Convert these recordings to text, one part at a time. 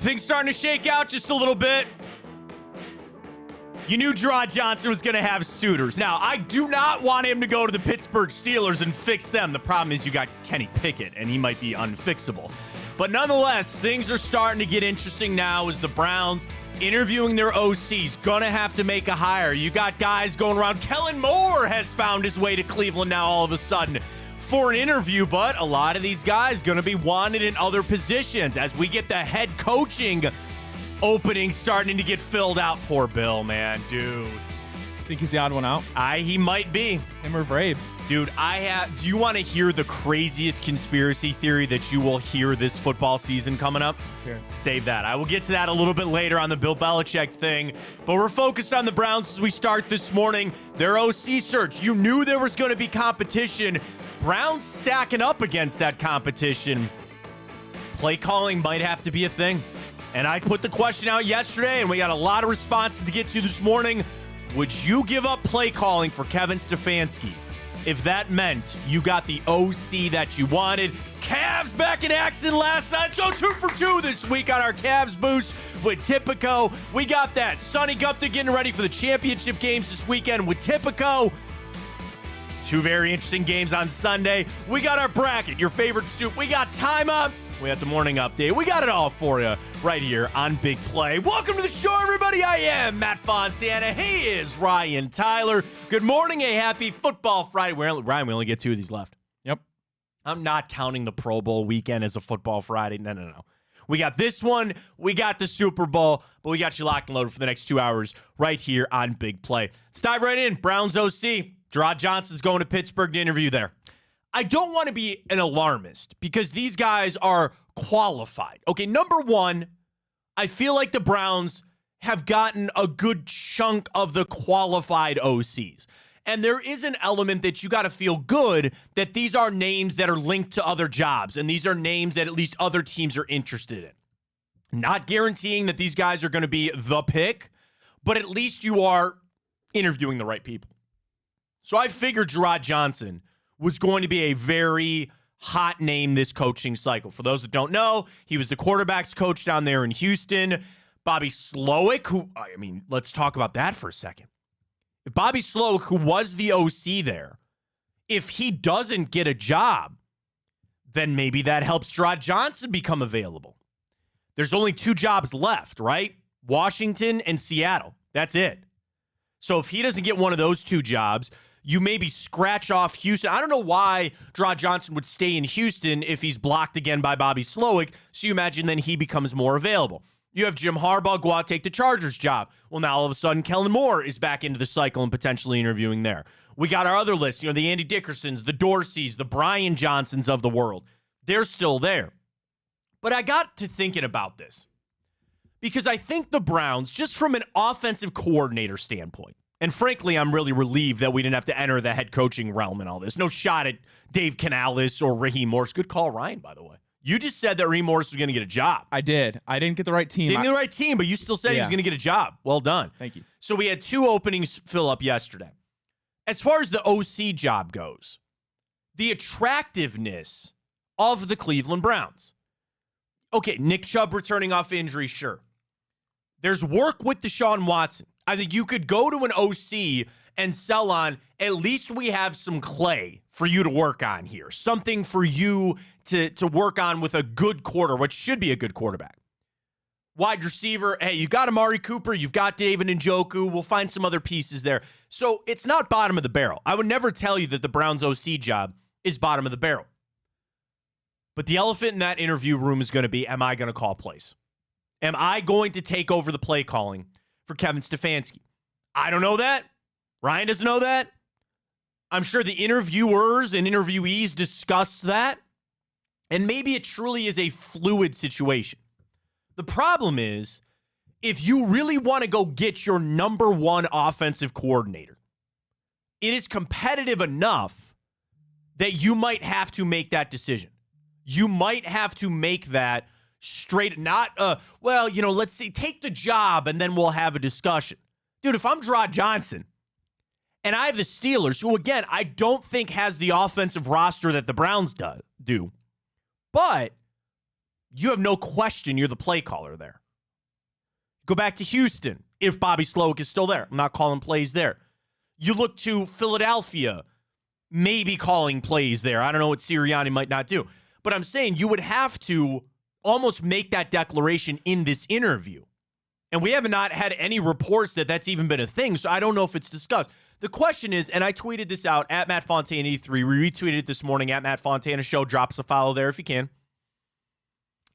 things starting to shake out just a little bit. You knew Gerard Johnson was going to have suitors. Now, I do not want him to go to the Pittsburgh Steelers and fix them. The problem is you got Kenny Pickett, and he might be unfixable. But nonetheless, things are starting to get interesting now as the Browns interviewing their OCs. Going to have to make a hire. You got guys going around. Kellen Moore has found his way to Cleveland now all of a sudden for an interview, but a lot of these guys going to be wanted in other positions as we get the head coaching opening starting to get filled out. Poor Bill, man. Dude. Think he's the odd one out? He might be. Him or Braves? Dude, do you want to hear the craziest conspiracy theory that you will hear this football season coming up? Sure. Save that. I will get to that a little bit later on the Bill Belichick thing. But we're focused on the Browns as we start this morning. Their OC search. You knew there was going to be competition. Browns stacking up against that competition. Play calling might have to be a thing. And I put the question out yesterday, and we got a lot of responses to get to this morning. Would you give up play calling for Kevin Stefanski if that meant you got the OC that you wanted? Cavs back in action last night. Let's go 2 for 2 this week on our Cavs boost with Tipico. We got that. Sonny Gupta getting ready for the championship games this weekend with Tipico. 2 very interesting games on Sunday. We got our bracket, your favorite soup. We got time up. We got the morning update. We got it all for you right here on Big Play. Welcome to the show, everybody. I am Matt Fontana. He is Ryan Tyler. Good morning. A happy football Friday. Ryan, we only get 2 of these left. Yep. I'm not counting the Pro Bowl weekend as a football Friday. No. We got this one. We got the Super Bowl. But we got you locked and loaded for the next 2 hours right here on Big Play. Let's dive right in. Browns OC. Gerard Johnson's going to Pittsburgh to interview there. I don't want to be an alarmist because these guys are qualified. Okay, number one, I feel like the Browns have gotten a good chunk of the qualified OCs. And there is an element that you got to feel good that these are names that are linked to other jobs. And these are names that at least other teams are interested in. Not guaranteeing that these guys are going to be the pick, but at least you are interviewing the right people. So I figured Gerard Johnson was going to be a very hot name this coaching cycle. For those that don't know, he was the quarterback's coach down there in Houston. Bobby Slowick, let's talk about that for a second. If Bobby Slowick, who was the OC there, if he doesn't get a job, then maybe that helps Gerard Johnson become available. There's only 2 jobs left, right? Washington and Seattle. That's it. So if he doesn't get one of those 2 jobs, you maybe scratch off Houston. I don't know why Gerard Johnson would stay in Houston if he's blocked again by Bobby Slowick. So you imagine then he becomes more available. You have Jim Harbaugh go out, take the Chargers job. Well, now all of a sudden, Kellen Moore is back into the cycle and potentially interviewing there. We got our other list, the Andy Dickersons, the Dorseys, the Brian Johnsons of the world. They're still there. But I got to thinking about this because I think the Browns, just from an offensive coordinator standpoint, and frankly, I'm really relieved that we didn't have to enter the head coaching realm and all this. No shot at Dave Canales or Raheem Morris. Good call, Ryan, by the way. You just said that Raheem Morris was going to get a job. I did. I didn't get the right team. Didn't get the right team, but you still said he was going to get a job. Well done. Thank you. So we had 2 openings fill up yesterday. As far as the OC job goes, the attractiveness of the Cleveland Browns. Okay, Nick Chubb returning off injury, sure. There's work with Deshaun Watson. I think you could go to an OC and sell on, at least we have some clay for you to work on here. Something for you to work on with a good what should be a good quarterback. Wide receiver, hey, you got Amari Cooper, you've got David Njoku, we'll find some other pieces there. So it's not bottom of the barrel. I would never tell you that the Browns OC job is bottom of the barrel. But the elephant in that interview room is going to be, am I going to call plays? Am I going to take over the play calling for Kevin Stefanski? I don't know that. Ryan doesn't know that. I'm sure the interviewers and interviewees discuss that. And maybe it truly is a fluid situation. The problem is, if you really want to go get your number 1 offensive coordinator, it is competitive enough that you might have to make that decision. You might have to make that straight, not, let's see, take the job and then we'll have a discussion. Dude, if I'm Gerard Johnson and I have the Steelers, who, again, I don't think has the offensive roster that the Browns do, but you have no question you're the play caller there. Go back to Houston, if Bobby Slowick is still there. I'm not calling plays there. You look to Philadelphia, maybe calling plays there. I don't know what Sirianni might not do. But I'm saying you would have to almost make that declaration in this interview. And we have not had any reports that that's even been a thing, so I don't know if it's discussed. The question is, and I tweeted this out at Matt Fontana 83. We retweeted it this morning at Matt Fontana Show. Drop us a follow there if you can.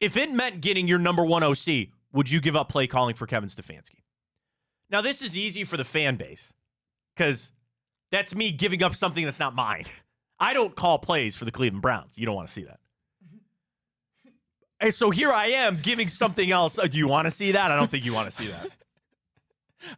If it meant getting your number one OC, would you give up play calling for Kevin Stefanski? Now, this is easy for the fan base because that's me giving up something that's not mine. I don't call plays for the Cleveland Browns. You don't want to see that. And so here I am giving something else. Do you want to see that? I don't think you want to see that.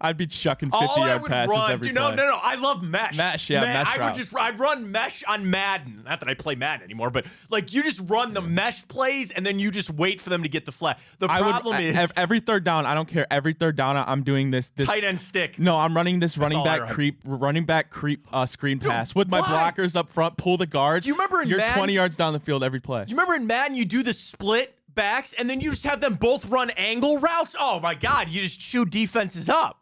I'd be chucking 50-yard passes every play. No. I love mesh. Mesh routes. I'd run mesh on Madden. Not that I play Madden anymore, but like you just run the mesh plays and then you just wait for them to get the flat. The problem is every third down. I don't care. Every third down, I'm doing this tight end stick. No, I'm running this running back creep screen pass with my blockers up front. Pull the guards. Do you remember in You're Madden, 20 yards down the field every play. Do you remember in Madden you do the split backs and then you just have them both run angle routes? Oh my God, you just chew defenses up.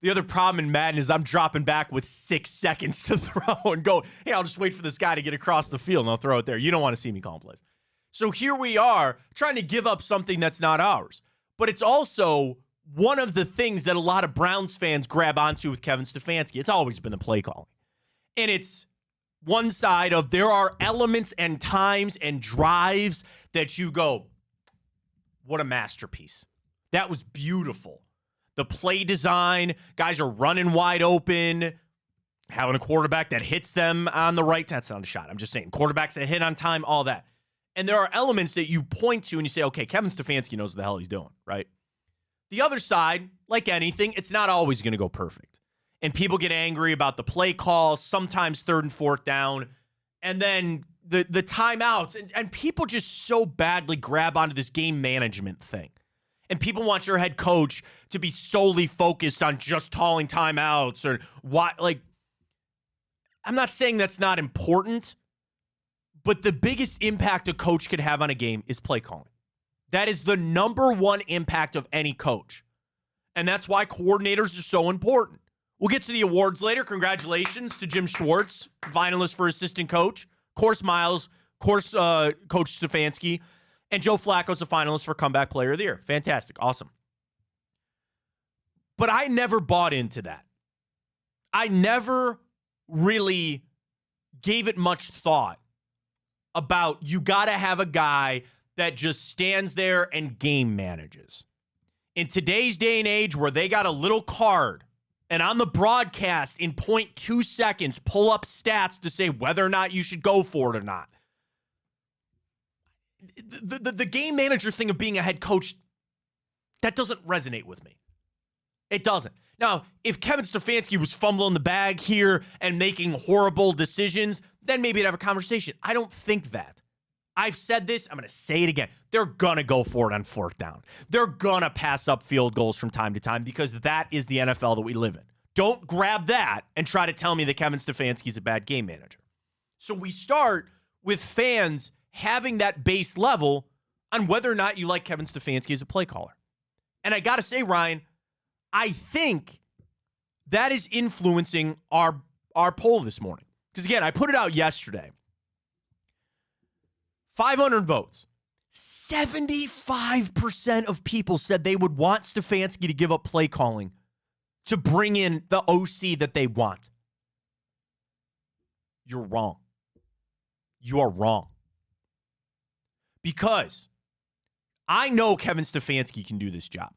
The other problem in Madden is I'm dropping back with 6 seconds to throw and go, hey, I'll just wait for this guy to get across the field and I'll throw it there. You don't want to see me calling plays. So here we are trying to give up something that's not ours. But it's also one of the things that a lot of Browns fans grab onto with Kevin Stefanski. It's always been the play calling. And it's one side of there are elements and times and drives that you go, what a masterpiece. That was beautiful. The play design, guys are running wide open, having a quarterback that hits them on the right. That's not a shot. I'm just saying quarterbacks that hit on time, all that. And there are elements that you point to and you say, okay, Kevin Stefanski knows what the hell he's doing, right? The other side, like anything, it's not always going to go perfect. And people get angry about the play calls, sometimes third and fourth down, and then the timeouts. And people just so badly grab onto this game management thing. And people want your head coach to be solely focused on just calling timeouts or what. Like, I'm not saying that's not important, but the biggest impact a coach could have on a game is play calling. That is the number one impact of any coach. And that's why coordinators are so important. We'll get to the awards later. Congratulations to Jim Schwartz, finalist for assistant coach. Course Miles, Coach Stefanski. And Joe Flacco's a finalist for Comeback Player of the Year. Fantastic. Awesome. But I never bought into that. I never really gave it much thought about you got to have a guy that just stands there and game manages. In today's day and age where they got a little card and on the broadcast in 0.2 seconds pull up stats to say whether or not you should go for it or not. The game manager thing of being a head coach, that doesn't resonate with me. It doesn't. Now, if Kevin Stefanski was fumbling the bag here and making horrible decisions, then maybe I'd have a conversation. I don't think that. I've said this. I'm going to say it again. They're going to go for it on fourth down. They're going to pass up field goals from time to time because that is the NFL that we live in. Don't grab that and try to tell me that Kevin Stefanski is a bad game manager. So we start with fans having that base level on whether or not you like Kevin Stefanski as a play caller. And I got to say, Ryan, I think that is influencing our poll this morning. Because, again, I put it out yesterday. 500 votes. 75% of people said they would want Stefanski to give up play calling to bring in the OC that they want. You're wrong. You are wrong. Because I know Kevin Stefanski can do this job.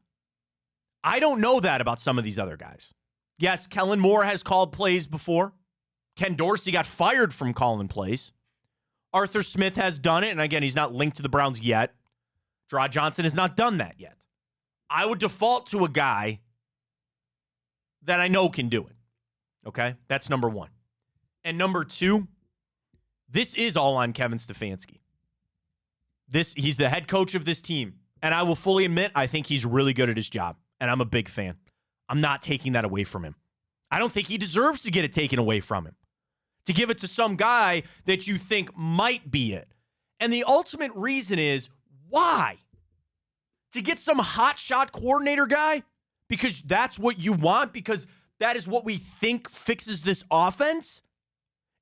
I don't know that about some of these other guys. Yes, Kellen Moore has called plays before. Ken Dorsey got fired from calling plays. Arthur Smith has done it, and again, he's not linked to the Browns yet. Draw Johnson has not done that yet. I would default to a guy that I know can do it. Okay? That's number one. And number two, this is all on Kevin Stefanski. He's the head coach of this team. And I will fully admit, I think he's really good at his job. And I'm a big fan. I'm not taking that away from him. I don't think he deserves to get it taken away from him. To give it to some guy that you think might be it. And the ultimate reason is, Why? To get some hotshot coordinator guy? Because that's what you want? Because that is what we think fixes this offense?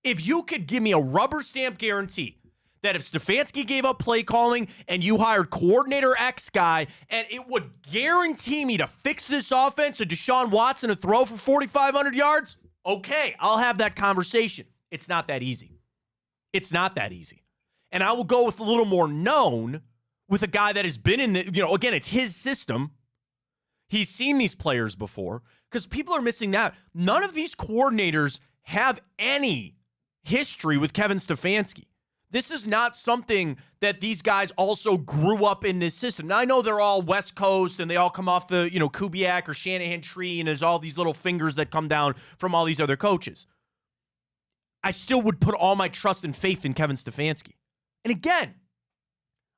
If you could give me a rubber stamp guarantee that if Stefanski gave up play calling and you hired coordinator X guy, and it would guarantee me to fix this offense and Deshaun Watson to throw for 4,500 yards, okay, I'll have that conversation. It's not that easy. It's not that easy. And I will go with a little more known with a guy that has been in the, again, it's his system. He's seen these players before, because people are missing that. None of these coordinators have any history with Kevin Stefanski. This is not something that these guys also grew up in this system. Now, I know they're all West Coast and they all come off the, Kubiak or Shanahan tree, and there's all these little fingers that come down from all these other coaches. I still would put all my trust and faith in Kevin Stefanski. And again,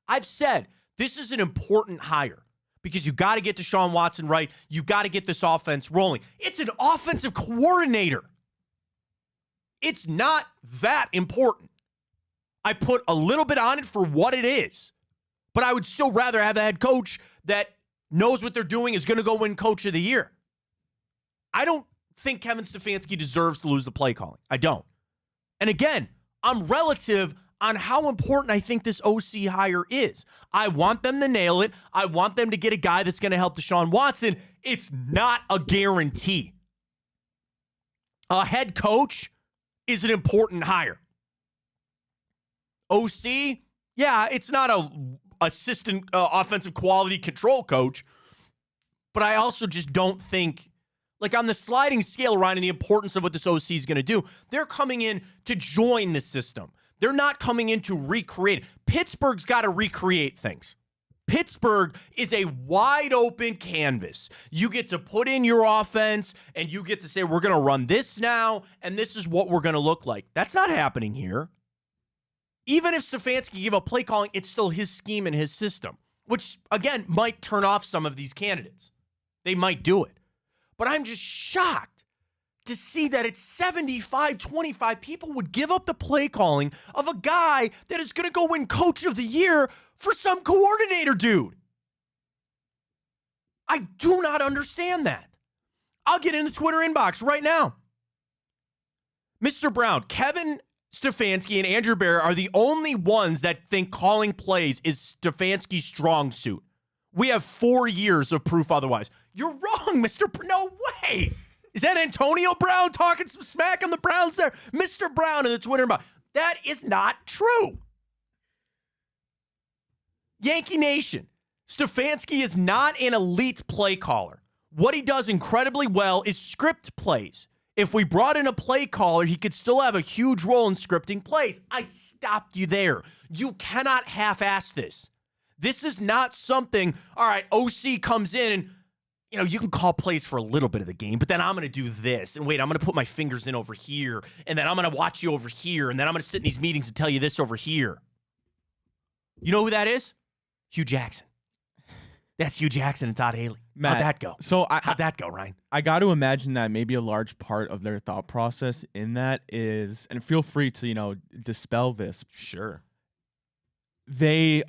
I've said this is an important hire because you got to get Deshaun Watson right. You got to get this offense rolling. It's an offensive coordinator. It's not that important. I put a little bit on it for what it is, but I would still rather have a head coach that knows what they're doing, is going to go win Coach of the Year. I don't think Kevin Stefanski deserves to lose the play calling. I don't. And again, I'm relative on how important I think this OC hire is. I want them to nail it. I want them to get a guy that's going to help Deshaun Watson. It's not a guarantee. A head coach is an important hire. OC, yeah, it's not a assistant offensive quality control coach, but I also just don't think, like on the sliding scale, Ryan, and the importance of what this OC is going to do, they're coming in to join the system. They're not coming in to recreate. Pittsburgh's got to recreate things. Pittsburgh is a wide open canvas. You get to put in your offense and you get to say, we're going to run this now, and this is what we're going to look like. That's not happening here. Even if Stefanski gave up play calling, it's still his scheme and his system, which, again, might turn off some of these candidates. They might do it. But I'm just shocked to see that it's 75-25 people would give up the play calling of a guy that is going to go win Coach of the Year for some coordinator dude. I do not understand that. I'll get in the Twitter inbox right now. Mr. Brown, Kevin Stefanski and Andrew Barrett are the only ones that think calling plays is Stefanski's strong suit. We have 4 years of proof otherwise. You're wrong, Mr. No way. Is that Antonio Brown talking some smack on the Browns there? Mr. Brown in the Twitter inbox. That is not true. Yankee Nation, Stefanski is not an elite play caller. What he does incredibly well is script plays. If we brought in a play caller, he could still have a huge role in scripting plays. I stopped you there. You cannot half-ass this. This is not something, all right, OC comes in and, you can call plays for a little bit of the game, but then I'm going to do this. And wait, I'm going to put my fingers in over here. And then I'm going to watch you over here. And then I'm going to sit in these meetings and tell you this over here. You know who that is? Hugh Jackson. That's Hugh Jackson and Todd Haley. Matt, how'd that go? How'd that go, Ryan? I got to imagine that maybe a large part of their thought process in that is, and feel free to, dispel this. Sure. They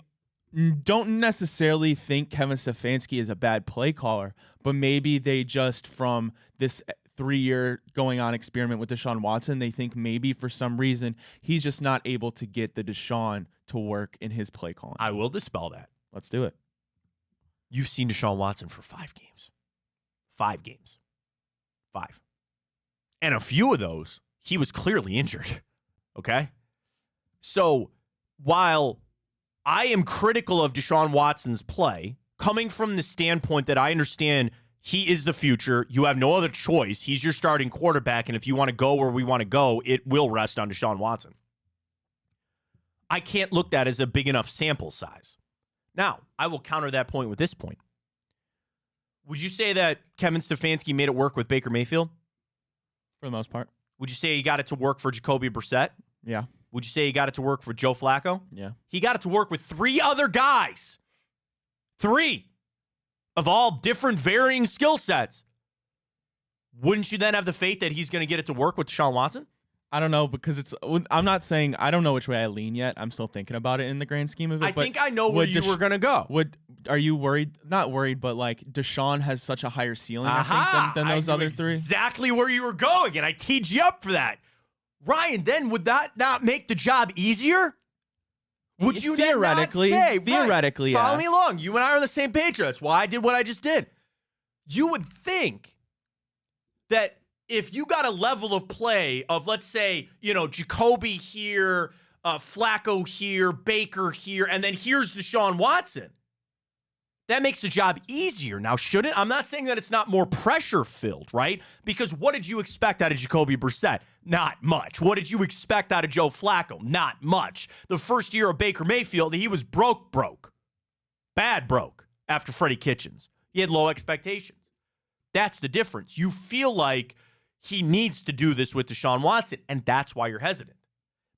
don't necessarily think Kevin Stefanski is a bad play caller, but maybe they just, from this 3-year going on experiment with Deshaun Watson, they think maybe for some reason he's just not able to get the Deshaun to work in his play calling. I will dispel that. Let's do it. You've seen Deshaun Watson for 5 games. 5 games. 5. And a few of those, he was clearly injured. Okay? So, while I am critical of Deshaun Watson's play, coming from the standpoint that I understand he is the future, you have no other choice. He's your starting quarterback, and if you want to go where we want to go, it will rest on Deshaun Watson. I can't look at that as a big enough sample size. Now, I will counter that point with this point. Would you say that Kevin Stefanski made it work with Baker Mayfield? For the most part. Would you say he got it to work for Jacoby Brissett? Yeah. Would you say he got it to work for Joe Flacco? Yeah. He got it to work with 3 other guys. 3 of all different varying skill sets. Wouldn't you then have the faith that he's going to get it to work with Deshaun Watson? I don't know because I'm not saying I don't know which way I lean yet. I'm still thinking about it in the grand scheme of it. I think I know where you were going to go. Are you worried? Not worried, but like Deshaun has such a higher ceiling, I think, than those other three. Exactly where you were going, and I teed you up for that. Ryan, then would that not make the job easier? Would you theoretically then not say, theoretically right, follow yes. me along? You and I are on the same page. That's why I did what I just did. You would think that if you got a level of play of, let's say, Jacoby here, Flacco here, Baker here, and then here's Deshaun Watson, that makes the job easier. Now, shouldn't? I'm not saying that it's not more pressure-filled, right? Because what did you expect out of Jacoby Brissett? Not much. What did you expect out of Joe Flacco? Not much. The first year of Baker Mayfield, he was broke. Bad broke after Freddie Kitchens. He had low expectations. That's the difference. You feel like he needs to do this with Deshaun Watson, and that's why you're hesitant.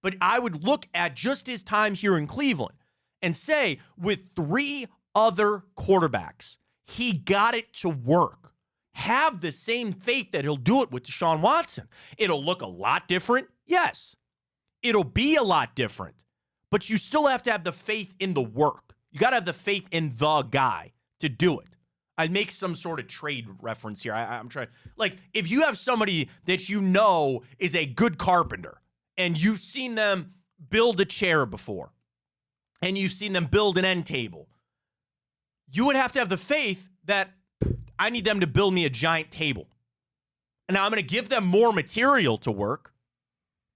But I would look at just his time here in Cleveland and say, with 3 other quarterbacks, he got it to work. Have the same faith that he'll do it with Deshaun Watson. It'll look a lot different, yes. It'll be a lot different, but you still have to have the faith in the work. You got to have the faith in the guy to do it. I'd make some sort of trade reference here. I'm trying, like, if you have somebody that you know is a good carpenter and you've seen them build a chair before and you've seen them build an end table, you would have to have the faith that I need them to build me a giant table. And now I'm going to give them more material to work,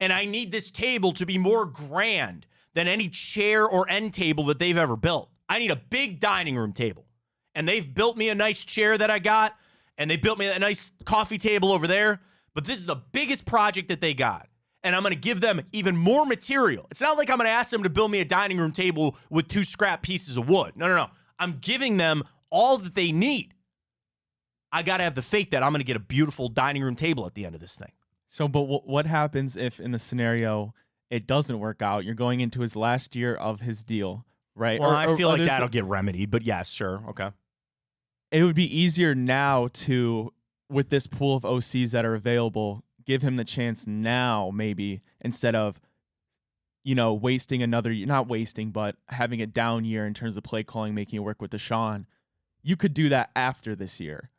and I need this table to be more grand than any chair or end table that they've ever built. I need a big dining room table. And they've built me a nice chair that I got, and they built me a nice coffee table over there. But this is the biggest project that they got. And I'm going to give them even more material. It's not like I'm going to ask them to build me a dining room table with 2 scrap pieces of wood. No. I'm giving them all that they need. I got to have the faith that I'm going to get a beautiful dining room table at the end of this thing. So, but what happens if in the scenario it doesn't work out? You're going into his last year of his deal, right? Well, I feel like that'll get remedied, but yes, sure. Okay. It would be easier now to, with this pool of OCs that are available, give him the chance now, maybe, instead of, wasting another year, not wasting, but having a down year in terms of play calling, making it work with Deshaun. You could do that after this year.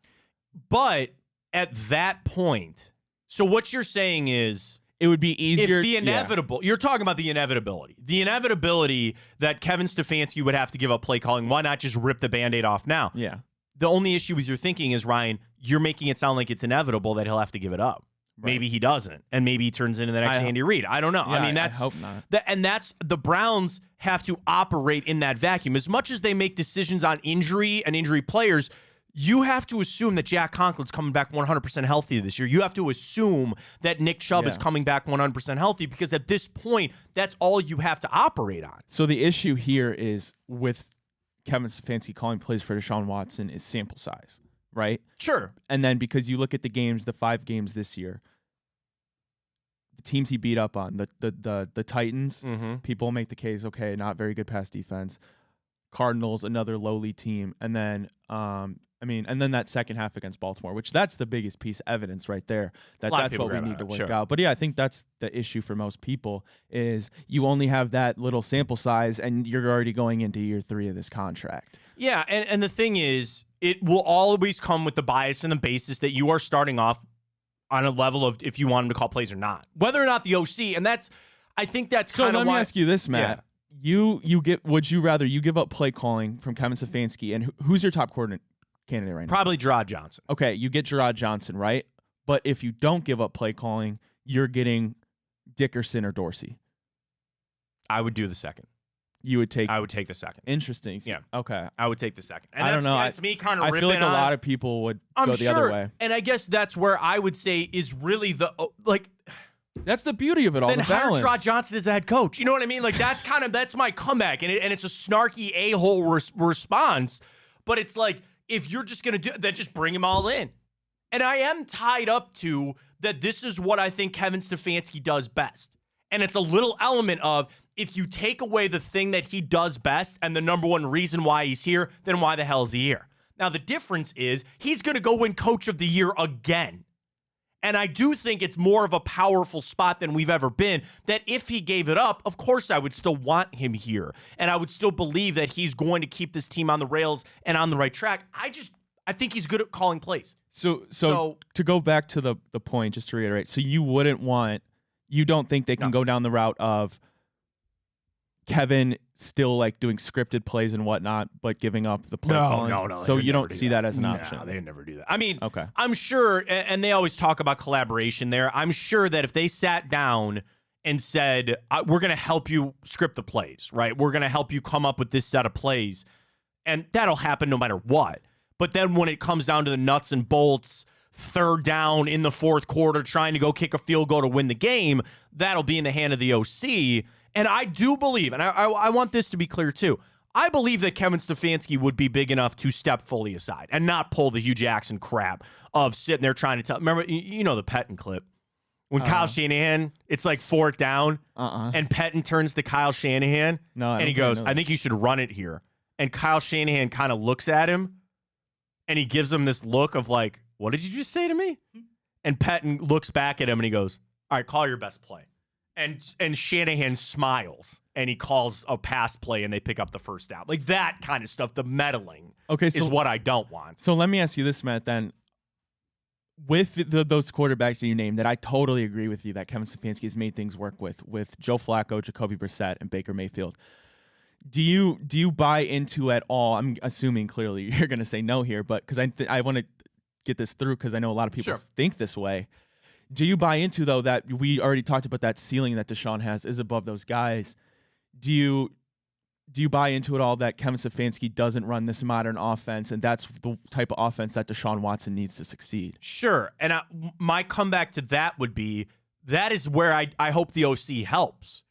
But at that point, so what you're saying is, it would be easier. If the inevitable, you're talking about the inevitability that Kevin Stefanski would have to give up play calling, why not just rip the Band-Aid off now? Yeah. The only issue with your thinking is, Ryan, you're making it sound like it's inevitable that he'll have to give it up. Right. Maybe he doesn't, and maybe he turns into the next Andy Reid. I don't know. Yeah, I mean, I hope not. And that's the Browns have to operate in that vacuum. As much as they make decisions on injury and injury players, you have to assume that Jack Conklin's coming back 100% healthy this year. You have to assume that Nick Chubb is coming back 100% healthy, because at this point, that's all you have to operate on. So the issue here is with Kevin Stefanski calling plays for Deshaun Watson is sample size, right? Sure. And then because you look at the games, the 5 games this year, the teams he beat up on, the Titans, people make the case, okay, not very good pass defense. Cardinals, another lowly team, and then and then that second half against Baltimore, which that's the biggest piece of evidence right there. That's what we need to work out. But yeah, I think that's the issue for most people is you only have that little sample size and you're already going into year 3 of this contract. Yeah, and the thing is, it will always come with the bias and the basis that you are starting off on a level of if you want him to call plays or not. Whether or not the OC, and I think that's kind of why. So let me ask you this, Matt. Yeah. Would you rather you give up play calling from Kevin Stefanski, and who's your top candidate right now? Probably Gerard Johnson. Okay, you get Gerard Johnson, right? But if you don't give up play calling, you're getting Dickerson or Dorsey. I would do the second. I would take the second. Interesting. Yeah. Okay. I would take the second. And I don't know. That's me kind of ripping I feel like a lot of people would go the other way. And I guess that's where I would say is really that's the beauty of it all. Then the hire balance. Gerard Johnson as a head coach. You know what I mean? Like that's my comeback, and it's a snarky a-hole response. But it's like, if you're just gonna do that, just bring him all in. And I am tied up to that. This is what I think Kevin Stefanski does best, and it's a little element of, if you take away the thing that he does best and the number one reason why he's here, then why the hell is he here? Now the difference is he's gonna go win Coach of the Year again. And I do think it's more of a powerful spot than we've ever been, that if he gave it up, of course I would still want him here. And I would still believe that he's going to keep this team on the rails and on the right track. I think he's good at calling plays. So to go back to the point, just to reiterate, so you don't think they can go down the route of Kevin still like doing scripted plays and whatnot, but giving up the play calling? No. So you don't see that as an option? No, they would never do that. I mean, okay. I'm sure, and they always talk about collaboration there. I'm sure that if they sat down and said, we're going to help you script the plays, right? We're going to help you come up with this set of plays, and that'll happen no matter what. But then when it comes down to the nuts and bolts, third down in the fourth quarter, trying to go kick a field goal to win the game, that'll be in the hand of the OC. And I do believe, and I want this to be clear too, I believe that Kevin Stefanski would be big enough to step fully aside and not pull the Hugh Jackson crap of sitting there trying to tell. Remember, you know the Pettin clip? When Kyle Shanahan, it's like fourth down, and Pettin turns to Kyle Shanahan, and he goes, I think you should run it here. And Kyle Shanahan kind of looks at him, and he gives him this look of like, what did you just say to me? And Pettin looks back at him, and he goes, all right, call your best play. And Shanahan smiles, and he calls a pass play, and they pick up the first down. Like that kind of stuff, the meddling is what I don't want. So let me ask you this, Matt, then. With those quarterbacks that you named, that I totally agree with you that Kevin Stefanski has made things work with Joe Flacco, Jacoby Brissett, and Baker Mayfield. Do you buy into at all? I'm assuming clearly you're going to say no here, but because I want to get this through because I know a lot of people think this way. Do you buy into, though, that we already talked about that ceiling that Deshaun has is above those guys? Do you buy into it all that Kevin Stefanski doesn't run this modern offense, and that's the type of offense that Deshaun Watson needs to succeed? Sure. And my comeback to that would be, that is where I hope the OC helps.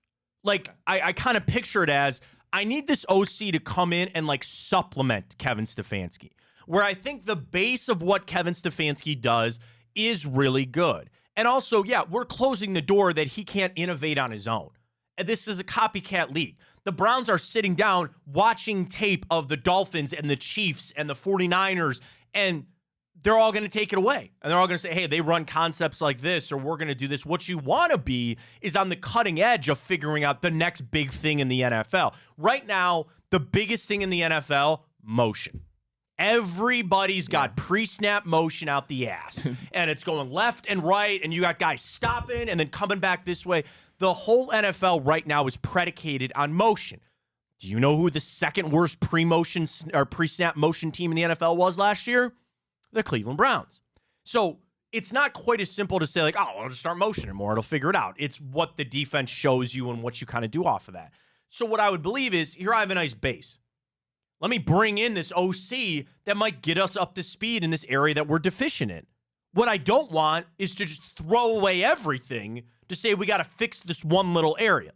Like, I kind of picture it as, I need this OC to come in and, like, supplement Kevin Stefanski, where I think the base of what Kevin Stefanski does is really good. And also, yeah, we're closing the door that he can't innovate on his own. And this is a copycat league. The Browns are sitting down watching tape of the Dolphins and the Chiefs and the 49ers, and they're all going to take it away. And they're all going to say, hey, they run concepts like this, or we're going to do this. What you want to be is on the cutting edge of figuring out the next big thing in the NFL. Right now, the biggest thing in the NFL, motion. Everybody's got pre-snap motion out the ass, and it's going left and right, and you got guys stopping and then coming back this way. The whole NFL right now is predicated on motion. Do you know who the second worst pre-motion or pre-snap motion team in the NFL was last year? The Cleveland Browns. So it's not quite as simple to say like, oh, I'll just start motioning more. It'll figure it out. It's what the defense shows you and what you kind of do off of that. So what I would believe is, here I have a nice base. Let me bring in this OC that might get us up to speed in this area that we're deficient in. What I don't want is to just throw away everything to say we got to fix this one little area.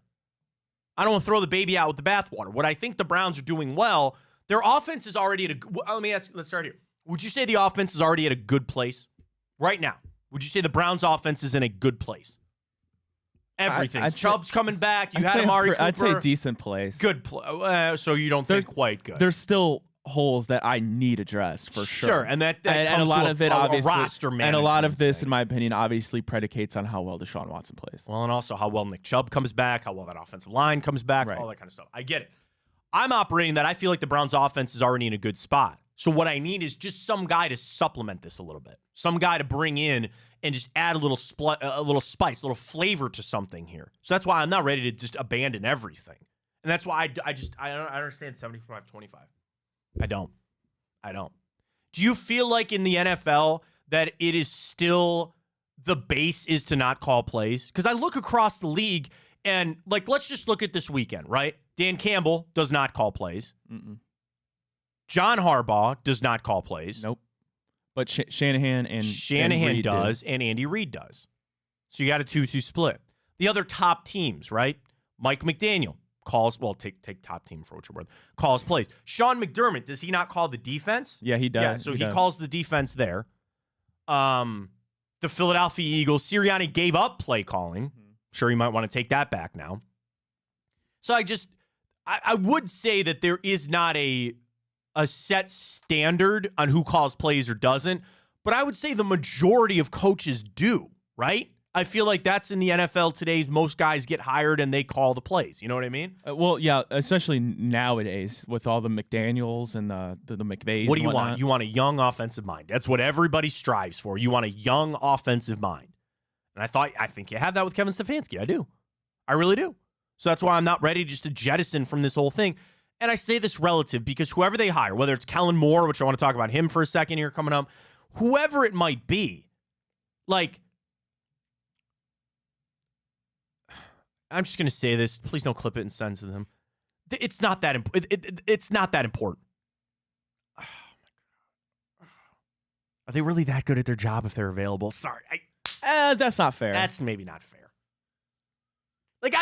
I don't want to throw the baby out with the bathwater. What I think the Browns are doing well, their offense is already at let's start here. Would you say the offense is already at a good place right now? Would you say the Browns offense is in a good place? Everything. Chubb's coming back. You had Amari Cooper. I'd say decent place. Good play. So you don't think quite good. There's still holes that I need addressed for sure. Sure, and that and a lot of it, obviously, roster management. And a lot of this, in my opinion, obviously predicates on how well Deshaun Watson plays. Well, and also how well Nick Chubb comes back, how well that offensive line comes back, all that kind of stuff. I get it. I'm operating that I feel like the Browns' offense is already in a good spot. So what I need is just some guy to supplement this a little bit. Some guy to bring in and just add a little spice, a little flavor to something here. So that's why I'm not ready to just abandon everything. And that's why I don't understand 75-25. I don't. Do you feel like in the NFL that it is still the base is to not call plays? Because I look across the league and, like, let's just look at this weekend, right? Dan Campbell does not call plays. John Harbaugh does not call plays. Nope. But Shanahan does, and Andy Reid does. So you got a 2-2 split. The other top teams, right? Mike McDaniel calls, well, take top team for what you're worth, calls plays. Sean McDermott, does he not call the defense? Yeah, he does. Yeah, so he calls the defense there. The Philadelphia Eagles, Sirianni gave up play calling. Sure, he might want to take that back now. So I would say that there is not a set standard on who calls plays or doesn't, but I would say the majority of coaches do, right? I feel like that's in the NFL today. Most guys get hired and they call the plays. You know what I mean? Well, yeah, especially nowadays with all the McDaniels and the McVays. What do you whatnot. want? You want a young offensive mind. That's what everybody strives for. You want a young offensive mind. And I think you have that with Kevin Stefanski. I do. I really do. So that's why I'm not ready just to jettison from this whole thing. And I say this relative because whoever they hire, whether it's Kellen Moore, which I want to talk about him for a second here coming up, whoever it might be, like, I'm just going to say this. Please don't clip it and send it to them. It's not that it's not that important. Oh my God. Are they really that good at their job if they're available? Sorry. That's not fair. That's maybe not fair. Like,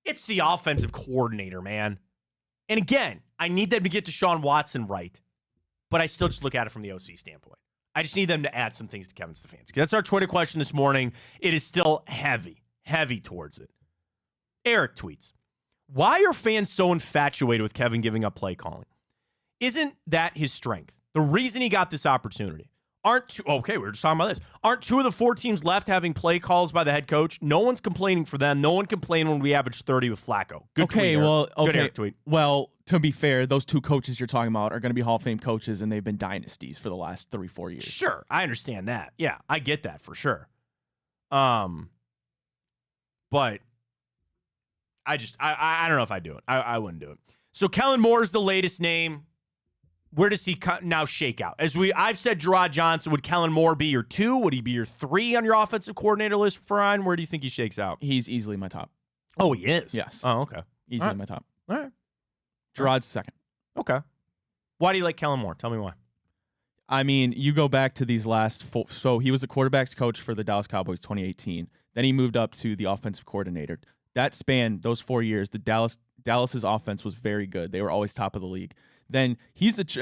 it's the offensive coordinator, man. And again, I need them to get Deshaun Watson right, but I still just look at it from the OC standpoint. I just need them to add some things to Kevin Stefanski. That's our Twitter question this morning. It is still heavy towards it. Eric tweets, why are fans so infatuated with Kevin giving up play calling? Isn't that his strength? The reason he got this opportunity. We were just talking about this. Aren't 2 of the 4 teams left having play calls by the head coach? No one's complaining for them. No one complained when we averaged 30 with Flacco. Good tweet, Eric. Good Eric tweet. Well, to be fair, those 2 coaches you're talking about are going to be Hall of Fame coaches, and they've been dynasties for the last 3-4 years. Sure, I understand that. Yeah, I get that for sure. But I don't know if I'd do it. I wouldn't do it. So Kellen Moore is the latest name. Where does he now shake out? I've said Gerard Johnson. Would Kellen Moore be your 2? Would he be your 3 on your offensive coordinator list, Ryan? Where do you think he shakes out? He's easily my top. Oh, he is? Yes. Oh, okay. Easily my top. All right. Gerard's second. Okay. Why do you like Kellen Moore? Tell me why. I mean, you go back to these last 4. So he was the quarterback's coach for the Dallas Cowboys 2018. Then he moved up to the offensive coordinator. That span, those 4 years, the Dallas's offense was very good. They were always top of the league. Then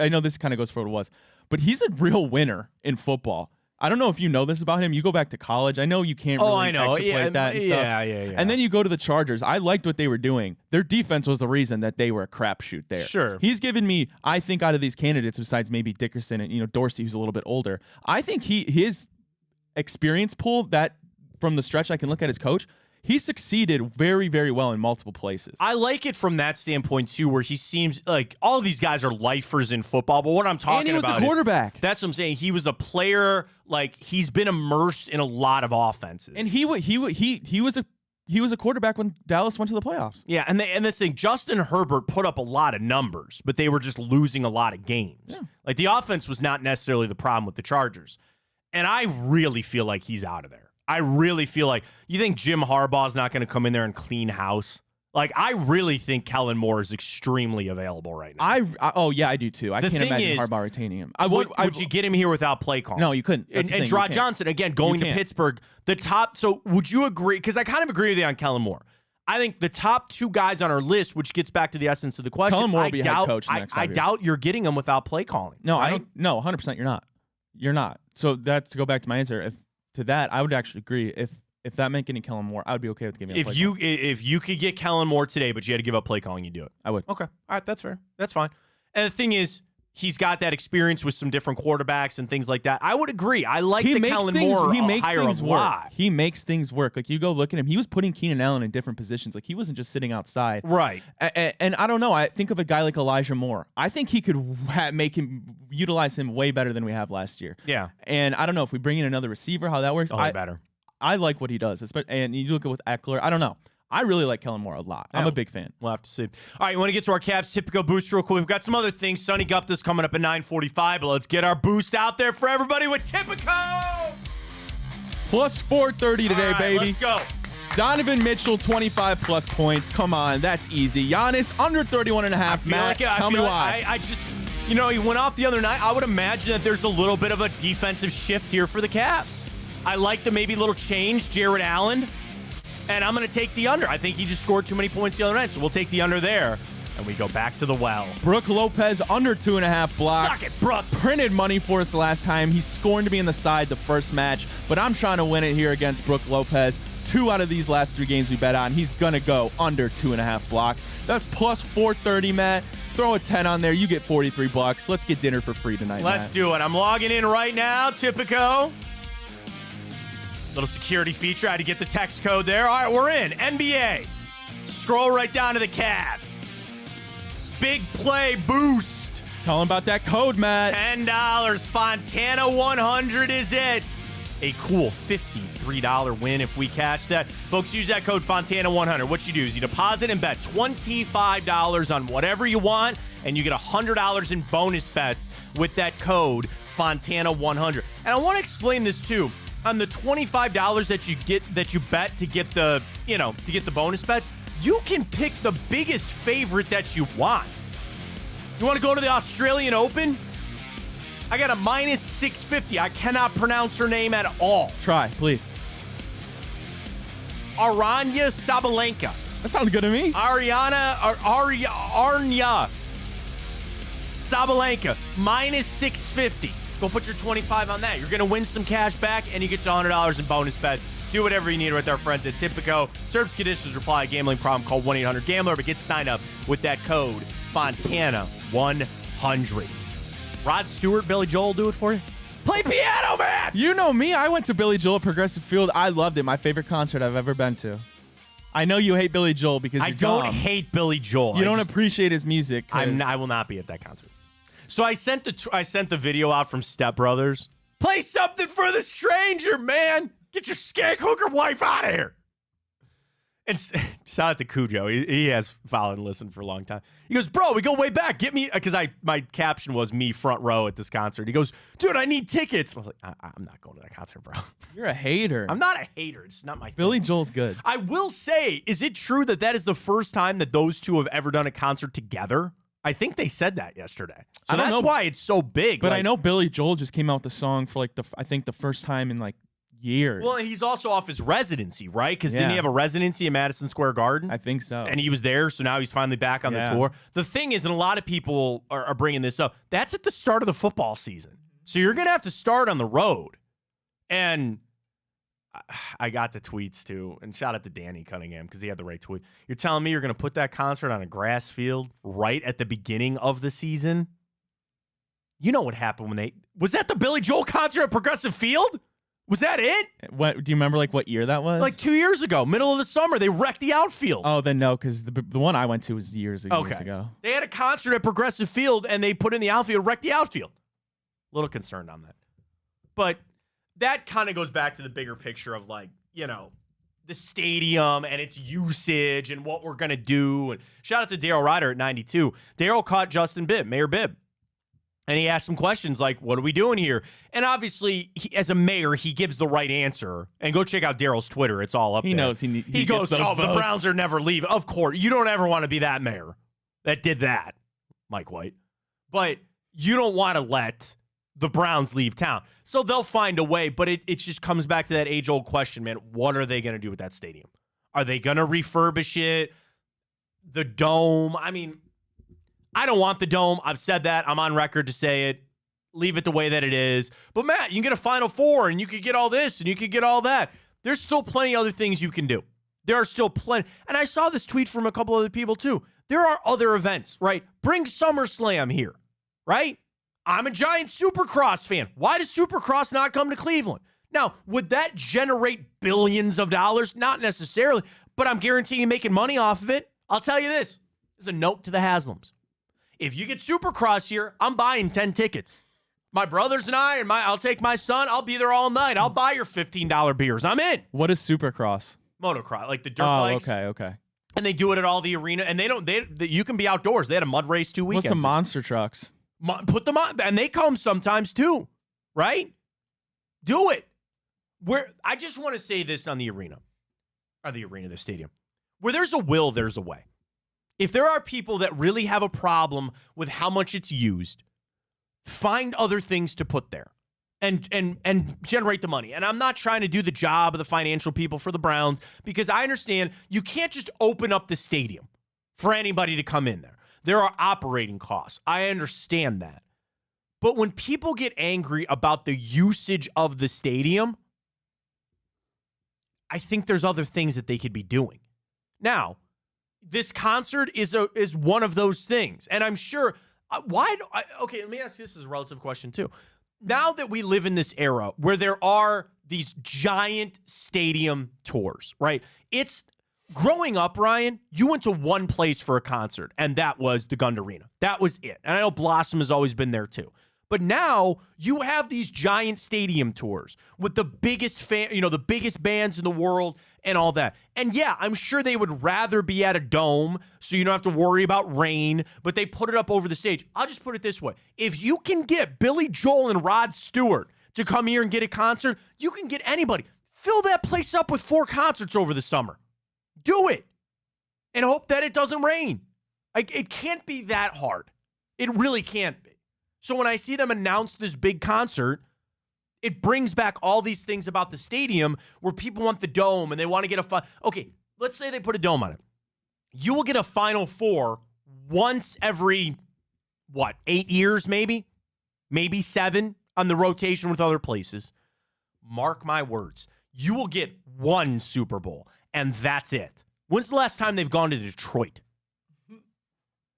I know this kind of goes for what it was, but he's a real winner in football. I don't know if you know this about him. You go back to college. I know you can't really I know. play that and stuff. Yeah. And then you go to the Chargers. I liked what they were doing. Their defense was the reason that they were a crapshoot there. Sure. He's given me, I think, out of these candidates, besides maybe Dickerson and Dorsey, who's a little bit older, I think his experience pool, that from the stretch I can look at his coach, he succeeded very, very well in multiple places. I like it from that standpoint, too, where he seems like all of these guys are lifers in football. But what I'm talking about and he was a quarterback. That's what I'm saying. He was a player. Like, he's been immersed in a lot of offenses. And he was a quarterback when Dallas went to the playoffs. Yeah, and this thing, Justin Herbert put up a lot of numbers, but they were just losing a lot of games. Yeah. Like, the offense was not necessarily the problem with the Chargers. And I really feel like he's out of there. I really feel like, you think Jim Harbaugh's not going to come in there and clean house? Like, I really think Kellen Moore is extremely available right now. I do too. I can't imagine Harbaugh retaining him. Would you get him here without play calling? No, you couldn't. And Gerard Johnson, again, going to Pittsburgh, the top. So would you agree? Because I kind of agree with you on Kellen Moore. I think the top 2 guys on our list, which gets back to the essence of the question, Kellen Moore will be head coach in the next 5 I years. doubt you're getting him without play calling. No, right? I don't. No, 100% you're not. You're not. So that's to go back to my answer. I would actually agree. If that meant getting Kellen Moore, I would be okay with giving him play calling. If you could get Kellen Moore today, but you had to give up play calling, you'd do it. I would. Okay. All right, that's fair. That's fine. And the thing is, he's got that experience with some different quarterbacks and things like that. I would agree. I like the Kellen Moore hire a lot. He makes things work. Like, you go look at him. He was putting Keenan Allen in different positions. Like, he wasn't just sitting outside. Right. And I don't know. I think of a guy like Elijah Moore. I think he could utilize him way better than we have last year. Yeah. And I don't know if we bring in another receiver, how that works. Better. I like what he does. And you look at with Eckler. I don't know. I really like Kellen Moore a lot. I'm a big fan. We'll have to see. All right, you want to get to our Cavs typical boost real quick? We've got some other things. Sonny Gupta's coming up at 9:45, but let's get our boost out there for everybody with Typico. Plus 430 today, baby. Let's go. Donovan Mitchell, 25-plus points. Come on, that's easy. Giannis, under 31.5. Matt, tell me why. I just, he went off the other night. I would imagine that there's a little bit of a defensive shift here for the Cavs. I like the maybe little change, Jared Allen, and I'm going to take the under. I think he just scored too many points the other night, so we'll take the under there, and we go back to the well. Brook Lopez, under 2.5 blocks. Suck it, Brook. Printed money for us last time. He scored to be in the side the first match, but I'm trying to win it here against Brook Lopez. 2 out of these last 3 games we bet on, he's going to go under 2.5 blocks. That's plus 430, Matt. Throw a 10 on there. You get $43. Let's get dinner for free tonight. Let's do it. I'm logging in right now. Typico. Little security feature. I had to get the text code there. All right, we're in. NBA. Scroll right down to the Cavs. Big play boost. Tell them about that code, Matt. $10. Fontana 100 is it. A cool $53 win if we cash that. Folks, use that code Fontana 100. What you do is you deposit and bet $25 on whatever you want, and you get $100 in bonus bets with that code Fontana 100. And I want to explain this too. On the $25 that you bet to get the bonus bets, you can pick the biggest favorite that you want. You want to go to the Australian Open? I got a minus 650. I cannot pronounce her name at all. Try, please. Aranya Sabalenka. That sounds good to me. Arnya Sabalenka, minus 650. Go put your 25 on that. You're going to win some cash back, and you get $100 in bonus bet. Do whatever you need with our friends at Typico. Terms, conditions, reply. Gambling problem, call 1-800-GAMBLER, but get signed up with that code Fontana100. Rod Stewart, Billy Joel do it for you? Play piano, man! You know me. I went to Billy Joel at Progressive Field. I loved it. My favorite concert I've ever been to. I know you hate Billy Joel because you're I don't dumb. hate Billy Joel. You don't appreciate his music. I will not be at that concert. So I sent the video out from Step Brothers. Play something for the stranger, man. Get your skank hooker wife out of here. And shout out to Cujo. He has followed and listened for a long time. He goes, bro, we go way back. Get me, because my caption was me front row at this concert. He goes, dude, I need tickets. I was like, I'm not going to that concert, bro. You're a hater. I'm not a hater. It's not my thing. Billy Joel's good. I will say, is it true that is the first time that those two have ever done a concert together? I think they said that yesterday. So that's why it's so big. But I know Billy Joel just came out with the song for the first time in years. Well, he's also off his residency, right? Because didn't he have a residency in Madison Square Garden? I think so. And he was there, so now he's finally back on the tour. The thing is, and a lot of people are bringing this up, that's at the start of the football season. So you're going to have to start on the road. And I got the tweets, too. And shout out to Danny Cunningham, because he had the right tweet. You're telling me you're going to put that concert on a grass field right at the beginning of the season? You know what happened when was that the Billy Joel concert at Progressive Field? Was that it? What do you remember? What year that was? 2 years ago, middle of the summer. They wrecked the outfield. Oh, then no, because the one I went to was years ago. They had a concert at Progressive Field, and they put in the outfield, wrecked the outfield. A little concerned on that, but that kind of goes back to the bigger picture of the stadium and its usage and what we're gonna do. And shout out to Daryl Ryder at 92. Daryl caught Justin Bibb, Mayor Bibb. And he asked some questions like, what are we doing here? And obviously, as a mayor, he gives the right answer. And go check out Daryl's Twitter. It's all up there. He knows he goes, gets those the votes. Browns are never leaving. Of course. You don't ever want to be that mayor that did that, Mike White. But you don't want to let the Browns leave town. So they'll find a way. But it just comes back to that age-old question, man. What are they going to do with that stadium? Are they going to refurbish it? The dome? I mean, I don't want the dome. I've said that. I'm on record to say it. Leave it the way that it is. But, Matt, you can get a Final Four, and you could get all this, and you could get all that. There's still plenty of other things you can do. There are still plenty. And I saw this tweet from a couple other people, too. There are other events, right? Bring SummerSlam here, right? I'm a giant Supercross fan. Why does Supercross not come to Cleveland? Now, would that generate billions of dollars? Not necessarily, but I'm guaranteeing you making money off of it. I'll tell you this. There's a note to the Haslams. If you get Supercross here, I'm buying 10 tickets. My brothers and I'll take my son. I'll be there all night. I'll buy your $15 beers. I'm in. What is Supercross? Motocross, like the dirt bikes. Okay. And they do it at all the arena. And you can be outdoors. They had a mud race 2 weekends. What's some monster trucks? Put them on. And they come sometimes too, right? Do it. I just want to say this on the arena. Or the stadium. Where there's a will, there's a way. If there are people that really have a problem with how much it's used, find other things to put there and generate the money. And I'm not trying to do the job of the financial people for the Browns, because I understand you can't just open up the stadium for anybody to come in there. There are operating costs. I understand that. But when people get angry about the usage of the stadium, I think there's other things that they could be doing. Now, this concert is one of those things. And I'm sure, okay, let me ask you this as a relative question too. Now that we live in this era where there are these giant stadium tours, right? It's growing up, Ryan, you went to one place for a concert, and that was the Gund Arena. That was it. And I know Blossom has always been there too. But now you have these giant stadium tours with the biggest the biggest bands in the world and all that. And yeah, I'm sure they would rather be at a dome so you don't have to worry about rain, but they put it up over the stage. I'll just put it this way. If you can get Billy Joel and Rod Stewart to come here and get a concert, you can get anybody. Fill that place up with 4 concerts over the summer. Do it. And hope that it doesn't rain. It can't be that hard. It really can't be. So when I see them announce this big concert, it brings back all these things about the stadium where people want the dome and they want to get okay, let's say they put a dome on it. You will get a Final Four once every, 8 years maybe? Maybe 7 on the rotation with other places. Mark my words. You will get 1 Super Bowl, and that's it. When's the last time they've gone to Detroit?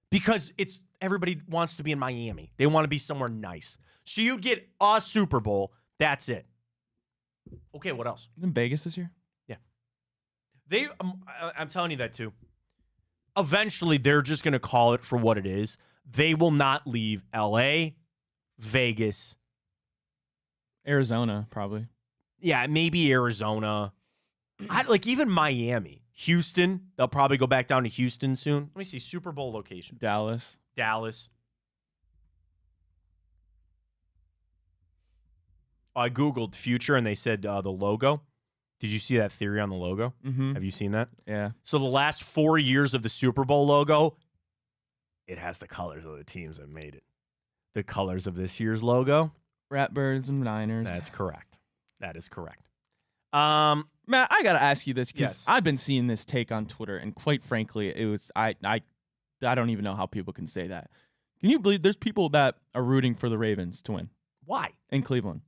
Because everybody wants to be in Miami. They want to be somewhere nice. So you get a Super Bowl. That's it. Okay, what else? In Vegas this year? Yeah. I'm telling you that too. Eventually, they're just going to call it for what it is. They will not leave LA, Vegas. Arizona, probably. Yeah, maybe Arizona. Even Miami. Houston. They'll probably go back down to Houston soon. Let me see. Super Bowl location. Dallas. I Googled future and they said the logo. Did you see that theory on the logo? Mm-hmm. Have you seen that? Yeah. So the last 4 years of the Super Bowl logo, it has the colors of the teams that made it. The colors of this year's logo. Ratbirds and Niners. That's correct. That is correct. Matt, I gotta ask you this because Yes. I've been seeing this take on Twitter, and quite frankly, it was I don't even know how people can say that. Can you believe there's people that are rooting for the Ravens to win Why? in Cleveland?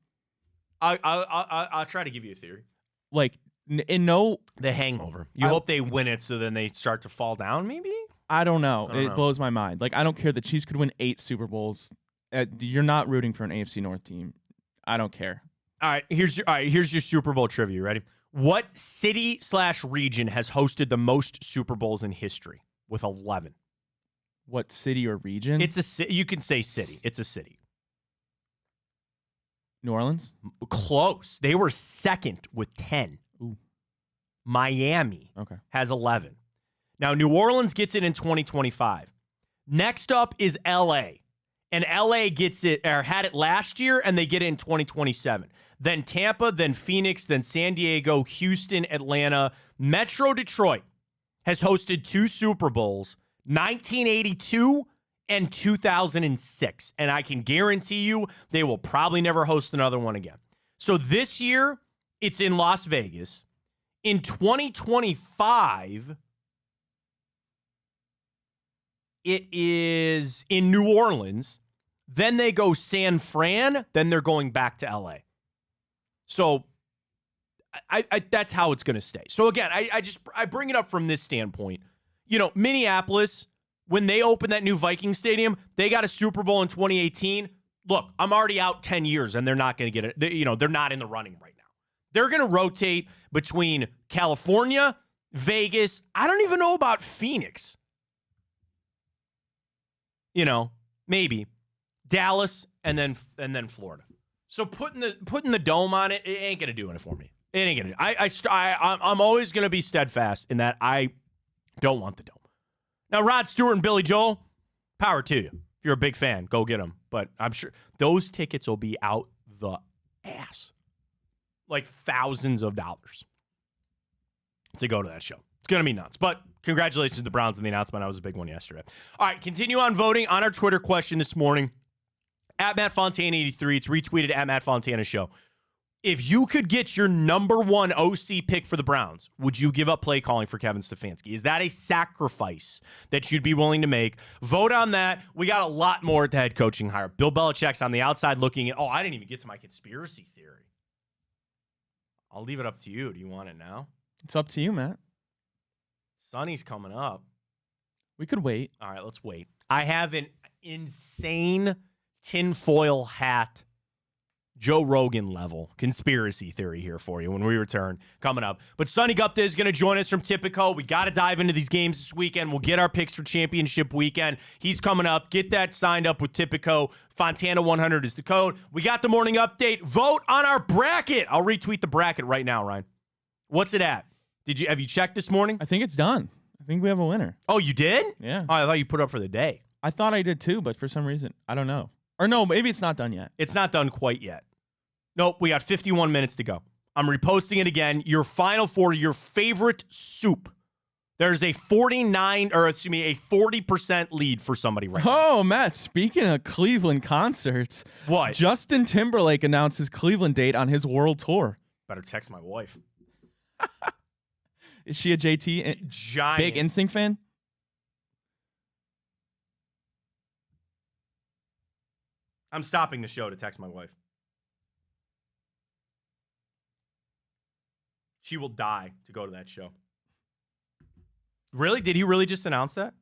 I'll try to give you a theory. Like, The hangover. You hope they win it so then they start to fall down, maybe? I don't know. I don't It know. blows my mind. Like, I don't care. The Chiefs could win 8 Super Bowls. You're not rooting for an AFC North team. I don't care. All right, here's your Super Bowl trivia. Ready? What city/region has hosted the most Super Bowls in history with 11? What city or region? It's a city. You can say city. It's a city. New Orleans? Close. They were second with 10. Ooh. Miami Okay. has 11. Now, New Orleans gets it in 2025. Next up is LA. And LA gets it, or had it last year, and they get it in 2027. Then Tampa, then Phoenix, then San Diego, Houston, Atlanta. Metro Detroit has hosted 2 Super Bowls, 1982 and 2006. And I can guarantee you they will probably never host another one again. So this year, it's in Las Vegas. In 2025, it is in New Orleans. Then they go San Fran. Then they're going back to LA. So I that's how it's going to stay. So again, I bring it up from this standpoint. Minneapolis, when they opened that new Viking stadium, they got a Super Bowl in 2018. Look, I'm already out 10 years, and they're not going to get it. They're not in the running right now. They're going to rotate between California, Vegas. I don't even know about Phoenix. Maybe Dallas and then Florida. So putting the dome on it ain't gonna do it for me. It ain't gonna do. I'm always gonna be steadfast in that I don't want the dome. Now, Rod Stewart and Billy Joel, power to you. If you're a big fan, go get them. But I'm sure those tickets will be out the ass, like thousands of dollars to go to that show. It's going to be nuts. But congratulations to the Browns on the announcement. That was a big one yesterday. All right, continue on voting on our Twitter question this morning. At Matt Fontana 83. It's retweeted at Matt Fontana Show. If you could get your number 1 OC pick for the Browns, would you give up play calling for Kevin Stefanski? Is that a sacrifice that you'd be willing to make? Vote on that. We got a lot more at the head coaching hire. Bill Belichick's on the outside looking at, I didn't even get to my conspiracy theory. I'll leave it up to you. Do you want it now? It's up to you, Matt. Sonny's coming up. We could wait. All right, let's wait. I have an insane tinfoil hat, Joe Rogan level conspiracy theory here for you when we return coming up. But Sonny Gupta is going to join us from Tipico. We got to dive into these games this weekend. We'll get our picks for championship weekend. He's coming up. Get that signed up with Tipico. Fontana 100 is the code. We got the morning update. Vote on our bracket. I'll retweet the bracket right now, Ryan. What's it at? Have you checked this morning? I think it's done. I think we have a winner. Oh, you did? Yeah. Oh, I thought you put up for the day. I thought I did too, but for some reason, I don't know. Or no, maybe it's not done yet. It's not done quite yet. Nope, we got 51 minutes to go. I'm reposting it again. Your final four, your favorite soup. There's a 40% lead for somebody right now. Oh, Matt, speaking of Cleveland concerts. What? Justin Timberlake announced his Cleveland date on his world tour. Better text my wife. Is she a JT? Giant. Big Instinct fan? I'm stopping the show to text my wife. She will die to go to that show. Really? Did he really just announce that?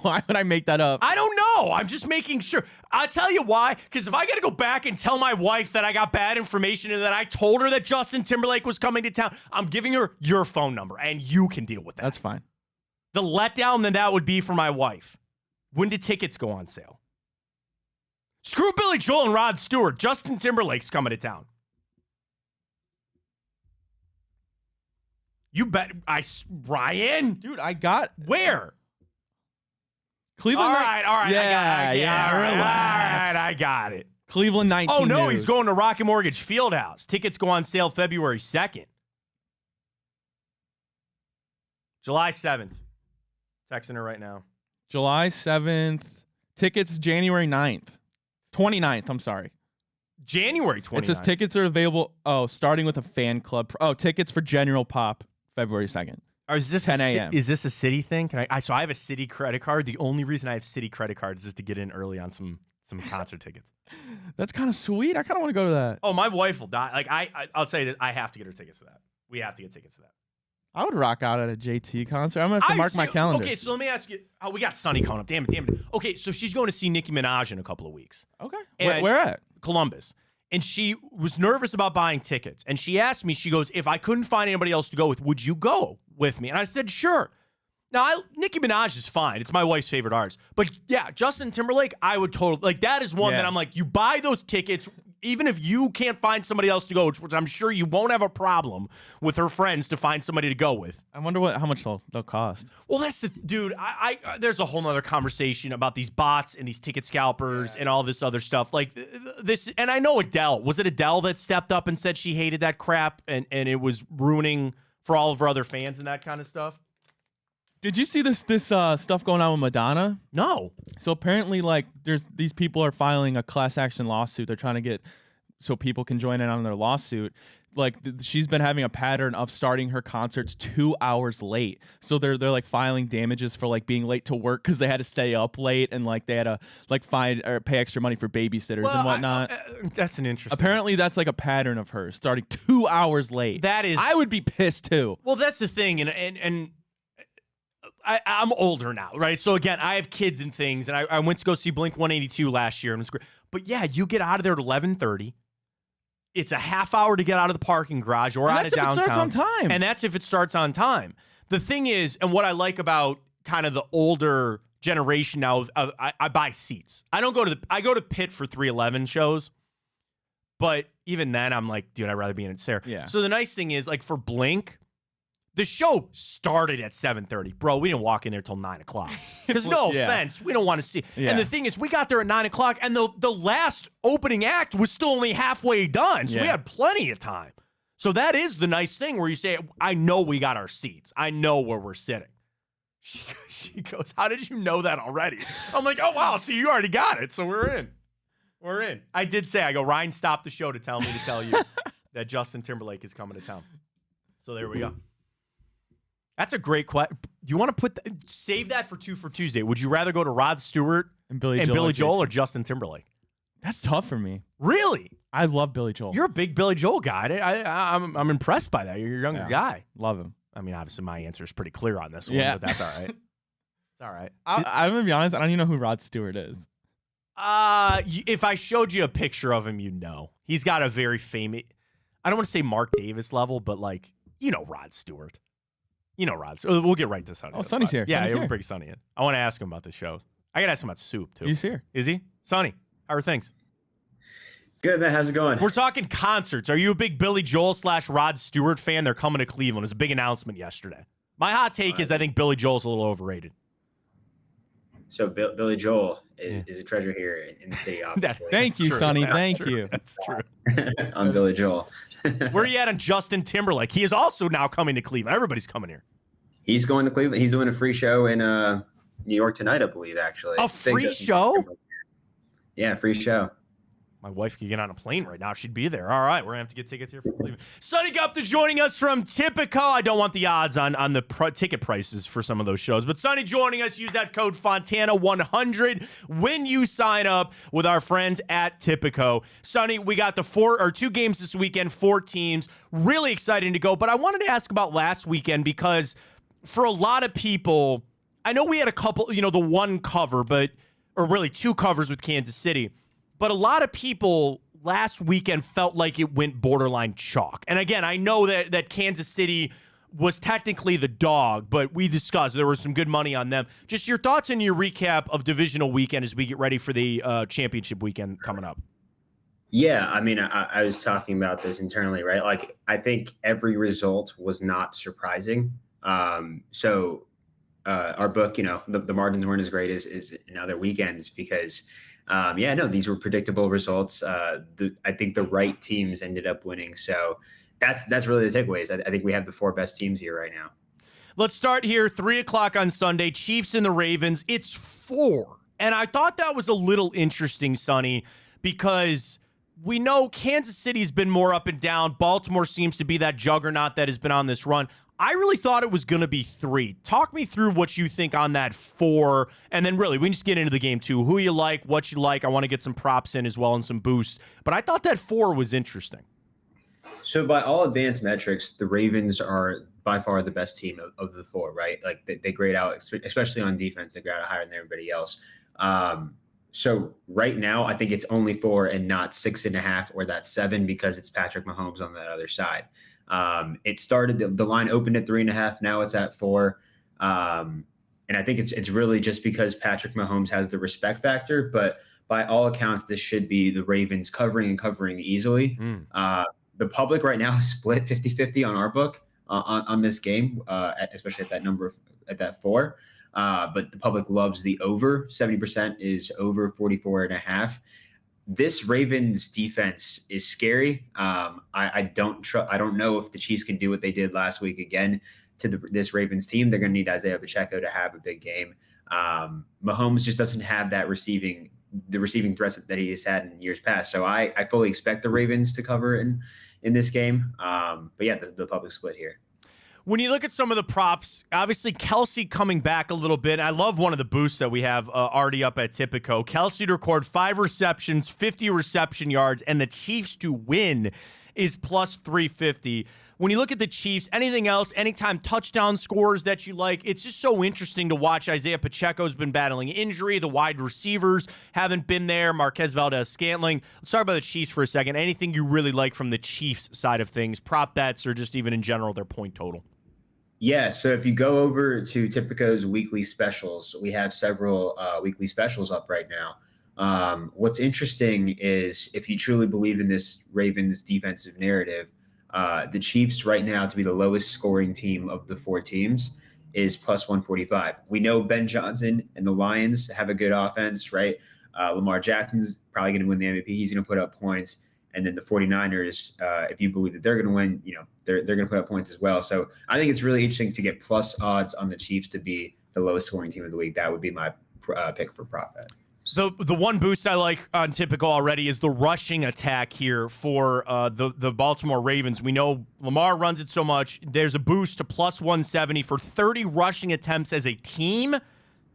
Why would I make that up? I don't know. I'm just making sure. I'll tell you why. Because if I got to go back and tell my wife that I got bad information and that I told her that Justin Timberlake was coming to town, I'm giving her your phone number and you can deal with that. That's fine. The letdown that would be for my wife. When did tickets go on sale? Screw Billy Joel and Rod Stewart. Justin Timberlake's coming to town. You bet. Ryan? Dude, I got... Where? Cleveland. All right. Yeah, relax. All right, I got it. Cleveland 19 Oh, no, news. he's going to Rocket Mortgage Fieldhouse. Tickets go on sale February 2nd. July 7th. Texting her right now. July 7th. Tickets January 9th. 29th, I'm sorry. January 29th. It says tickets are available, starting with a fan club. Tickets for General Pop, February 2nd. Or is this 10 a.m. Is this a City thing? So I have a City credit card. The only reason I have City credit cards is to get in early on some concert tickets. That's kind of sweet. I kind of want to go to that. Oh, my wife will die. Like I'll tell you that I have to get her tickets to that. We have to get tickets to that. I would rock out at a JT concert. I'm going to have to mark my calendar. Okay, so let me ask you. Oh, we got Sunny coming up. Damn it. Okay, so she's going to see Nicki Minaj in a couple of weeks. Okay. And Where at? Columbus. And she was nervous about buying tickets. And she asked me, she goes, if I couldn't find anybody else to go with, would you go with me? And I said, sure. Now, Nicki Minaj is fine. It's my wife's favorite artist. But yeah, Justin Timberlake, I would totally, like, that is one that I'm like, you buy those tickets, even if you can't find somebody else to go, which I'm sure you won't have a problem with her friends to find somebody to go with. I wonder how much they'll cost. Well, that's the dude. I there's a whole nother conversation about these bots and these ticket scalpers and all this other stuff. Like this, and I know Adele. Was it Adele that stepped up and said she hated that crap and it was ruining for all of her other fans and that kind of stuff? Did you see this stuff going on with Madonna? No. So apparently, like, these people are filing a class action lawsuit. They're trying to get so people can join in on their lawsuit. Like, she's been having a pattern of starting her concerts 2 hours late. So they're like filing damages for like being late to work because they had to stay up late and like they had to like find or pay extra money for babysitters and whatnot. That's an interesting. Apparently, that's like a pattern of hers starting 2 hours late. That is. I would be pissed too. Well, that's the thing, and I'm older now, right? So again, I have kids and things, and I went to go see Blink 182 last year, and it was great. But yeah, you get out of there at 11:30. It's a half hour to get out of the parking garage or out of downtown. That's if it starts on time. And that's if it starts on time. The thing is, and what I like about kind of the older generation now, I buy seats. I go to Pitt for 311 shows, but even then, I'm like, dude, I'd rather be in it there. Yeah. So the nice thing is, like for Blink, the show started at 7:30. Bro, we didn't walk in there till 9 o'clock. Because no offense, we don't want to see. Yeah. And the thing is, we got there at 9 o'clock, and the last opening act was still only halfway done. So we had plenty of time. So that is the nice thing where you say, I know we got our seats. I know where we're sitting. She goes, how did you know that already? I'm like, oh, wow, so you already got it. So we're in. We're in. I did say, I go, Ryan stopped the show to tell me to tell you that Justin Timberlake is coming to town. So there we go. That's a great question. Do you want to save that for Tuesday? Would you rather go to Rod Stewart and Billy Joel or Justin Timberlake? That's tough for me. Really? I love Billy Joel. You're a big Billy Joel guy. I'm impressed by that. You're a younger guy. Love him. I mean, obviously my answer is pretty clear on this one, but that's all right. It's all right. I'm going to be honest. I don't even know who Rod Stewart is. If I showed you a picture of him, you'd know. He's got a very famous, I don't want to say Mark Davis level, but like, Rod Stewart. Rod Stewart. We'll get right to Sonny. Oh, Sonny's here. Yeah, Sonny's we'll here. bring Sonny in. I want to ask him about the show. I got to ask him about Soup, too. He's here. Is he? Sonny, how are things? Good, man. How's it going? We're talking concerts. Are you a big Billy Joel / Rod Stewart fan? They're coming to Cleveland. It was a big announcement yesterday. My hot take is I think Billy Joel's a little overrated. So Billy Joel is a treasure here in the city, obviously. Thank you, True. Sonny. That's Thank true. you. That's true. I'm Billy Joel. Where are you at on Justin Timberlake? He is also now coming to Cleveland. Everybody's coming here. He's going to Cleveland. He's doing a free show in New York tonight, I believe, actually. A free show? Yeah, free show. My wife could get on a plane right now. She'd be there. All right, we're going to have to get tickets here for Cleveland. Sonny Gupta joining us from Tipico. I don't want the odds on the ticket prices for some of those shows. But Sonny joining us, use that code Fontana100 when you sign up with our friends at Tipico. Sonny, we got the 2 games this weekend, 4 teams. Really exciting to go. But I wanted to ask about last weekend because for a lot of people, I know we had a couple, the one cover, or really 2 covers with Kansas City. But a lot of people last weekend felt like it went borderline chalk. And again, I know that Kansas City was technically the dog, but we discussed there was some good money on them. Just your thoughts and your recap of divisional weekend as we get ready for the championship weekend coming up. Yeah, I mean, I was talking about this internally, right? Like, I think every result was not surprising. So our book, the margins weren't as great as in other weekends because – these were predictable results. I think the right teams ended up winning. So that's really the takeaways. I think we have the 4 best teams here right now. Let's start here, 3 o'clock on Sunday, Chiefs and the Ravens. It's 4. And I thought that was a little interesting, Sonny, because we know Kansas City's been more up and down. Baltimore seems to be that juggernaut that has been on this run. I really thought it was going to be 3. Talk me through what you think on that 4, and then really, we can just get into the game too. Who you like, what you like. I want to get some props in as well and some boosts. But I thought that 4 was interesting. So by all advanced metrics, the Ravens are by far the best team of the 4, right? Like they grade out, especially on defense, they grade out higher than everybody else. So right now, I think it's only 4 and not 6.5 or that 7 because it's Patrick Mahomes on that other side. It started, the line opened at 3.5. Now it's at 4. And I think it's really just because Patrick Mahomes has the respect factor, but by all accounts, this should be the Ravens covering easily. The public right now is split 50-50 on our book on this game, especially at that number, at that 4. But the public loves the over. 70% is over 44.5. This Ravens defense is scary. I don't know if the Chiefs can do what they did last week again to this Ravens team. They're going to need Isaiah Pacheco to have a big game. Mahomes just doesn't have that receiving threats that he has had in years past. So I fully expect the Ravens to cover in this game. But yeah, the public split here. When you look at some of the props, obviously Kelsey coming back a little bit. I love one of the boosts that we have already up at Tipico. Kelsey to record 5 receptions, 50 reception yards, and the Chiefs to win is plus 350. When you look at the Chiefs, anything else, anytime touchdown scores that you like, it's just so interesting to watch. Isaiah Pacheco's been battling injury. The wide receivers haven't been there. Marquez Valdez-Scantling. Let's talk about the Chiefs for a second. Anything you really like from the Chiefs side of things, prop bets, or just even in general, their point total? Yeah, so if you go over to Tipico's weekly specials, we have several weekly specials up right now. What's interesting is if you truly believe in this Ravens defensive narrative, the Chiefs right now to be the lowest scoring team of the 4 teams is plus 145. We know Ben Johnson and the Lions have a good offense, right? Lamar Jackson's probably going to win the MVP. He's going to put up points. And then the 49ers, if you believe that they're going to win, they're going to put up points as well. So I think it's really interesting to get plus odds on the Chiefs to be the lowest scoring team of the week. That would be my pick for prop bet. The one boost I like on Tipico already is the rushing attack here for the Baltimore Ravens. We know Lamar runs it so much. There's a boost to plus 170 for 30 rushing attempts as a team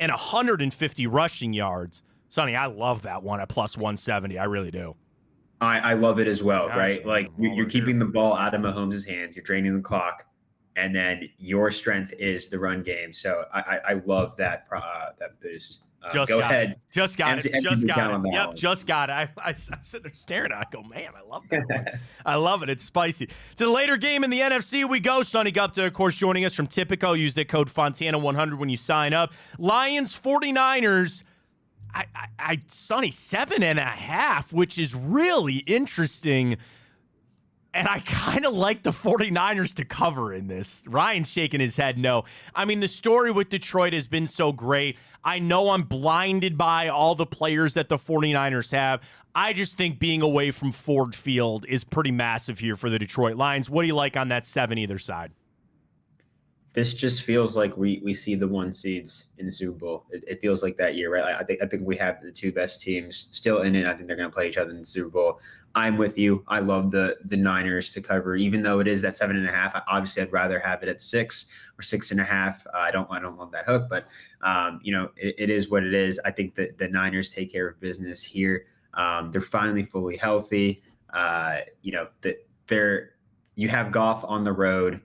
and 150 rushing yards. Sonny, I love that one at plus 170. I really do. I love it as well, right? Absolutely. Like you're keeping the ball out of Mahomes' hands. You're draining the clock. and then your strength is the run game. So I love that that boost. Just Go got ahead. it. Just got Empty it. Just the got account it. on that Yep, one. just got it. I sit there staring at it. I go, man, I love that one. I love it. It's spicy. To the later game in the NFC we go. Sonny Gupta, of course, joining us from Tipico. Use that code Fontana100 when you sign up. Lions 49ers. Sonny, 7.5, which is really interesting. And I kind of like the 49ers to cover in this. Ryan's shaking his head no. I mean, the story with Detroit has been so great. I know I'm blinded by all the players that the 49ers have. I just think being away from Ford Field is pretty massive here for the Detroit Lions. What do you like on that 7 either side? This just feels like we see the 1 seeds in the Super Bowl. It feels like that year, right? I think we have the 2 best teams still in it. I think they're going to play each other in the Super Bowl. I'm with you. I love the Niners to cover, even though it is at 7.5. Obviously, I'd rather have it at 6 or 6.5. I don't love that hook, but it is what it is. I think that the Niners take care of business here. They're finally fully healthy. You have Goff on the road.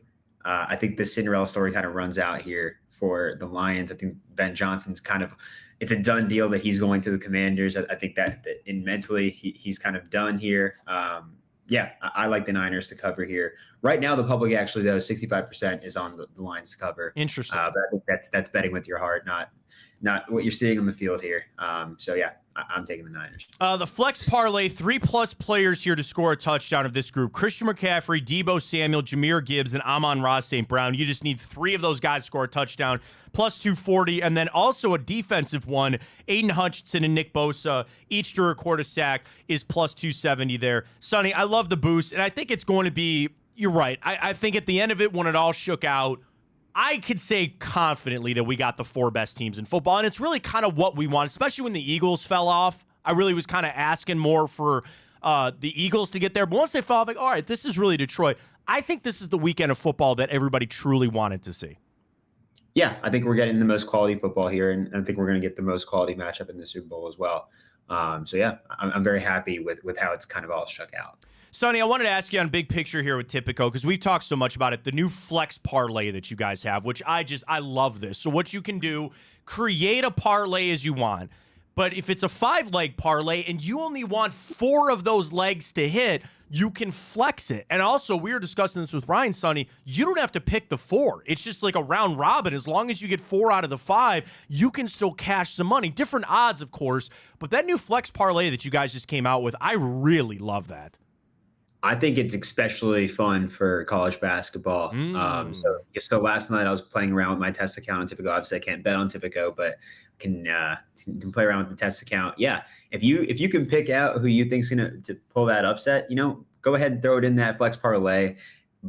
I think the Cinderella story kind of runs out here for the Lions. I think Ben Johnson's it's a done deal that he's going to the Commanders. I think that mentally he's kind of done here. I like the Niners to cover here. Right now, the public actually, though, 65% is on the Lions to cover. Interesting. But I think that's betting with your heart, not what you're seeing on the field here. I'm taking the Niners. The flex parlay, 3+ players here to score a touchdown of this group. Christian McCaffrey, Deebo Samuel, Jahmyr Gibbs, and Amon-Ra St. Brown. You just need 3 of those guys to score a touchdown, plus 240. And then also a defensive one, Aiden Hutchinson and Nick Bosa, each to record a sack, is plus 270 there. Sonny, I love the boost, and I think it's going to be, you're right. I think at the end of it, when it all shook out, I could say confidently that we got the 4 best teams in football, and it's really kind of what we want, especially when the Eagles fell off. I really was kind of asking more for the Eagles to get there, but once they fell off, all right, this is really Detroit. I think this is the weekend of football that everybody truly wanted to see. Yeah, I think we're getting the most quality football here, and I think we're going to get the most quality matchup in the Super Bowl as well. I'm very happy with how it's kind of all shook out. Sonny, I wanted to ask you on big picture here with Tipico, because we've talked so much about it, the new flex parlay that you guys have, which I love this. So what you can do, create a parlay as you want. But if it's a 5-leg parlay and you only want 4 of those legs to hit, you can flex it. And also, we were discussing this with Ryan, Sonny, you don't have to pick the 4. It's just like a round robin. As long as you get 4 out of the 5, you can still cash some money. Different odds, of course. But that new flex parlay that you guys just came out with, I really love that. I think it's especially fun for college basketball. So last night I was playing around with my test account on Tipico. Obviously, I can't bet on Tipico, but can play around with the test account. Yeah, if you can pick out who you think's gonna to pull that upset, go ahead and throw it in that flex parlay,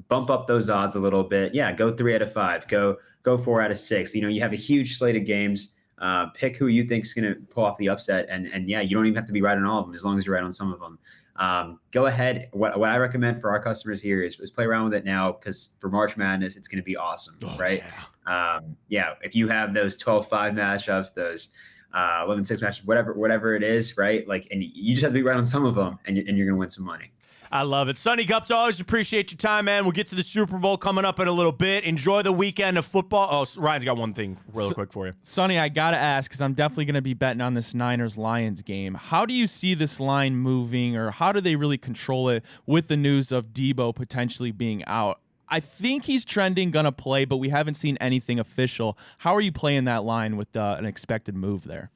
bump up those odds a little bit. Yeah, go 3 out of 5, go 4 out of 6. You have a huge slate of games. Pick who you think's gonna pull off the upset, and yeah, you don't even have to be right on all of them as long as you're right on some of them. Go ahead. What I recommend for our customers here is play around with it now, because for March Madness, it's going to be awesome, right? Yeah. If you have those 12-5 matchups, those 11-6 matchups, whatever it is, right? And you just have to be right on some of them, and you're going to win some money. I love it. Sonny Gupta, always appreciate your time, man. We'll get to the Super Bowl coming up in a little bit. Enjoy the weekend of football. Oh, Ryan's got one thing real quick for you. Sonny, I got to ask, because I'm definitely going to be betting on this Niners-Lions game. How do you see this line moving, or how do they really control it with the news of Deebo potentially being out? I think he's trending going to play, but we haven't seen anything official. How are you playing that line with an expected move there?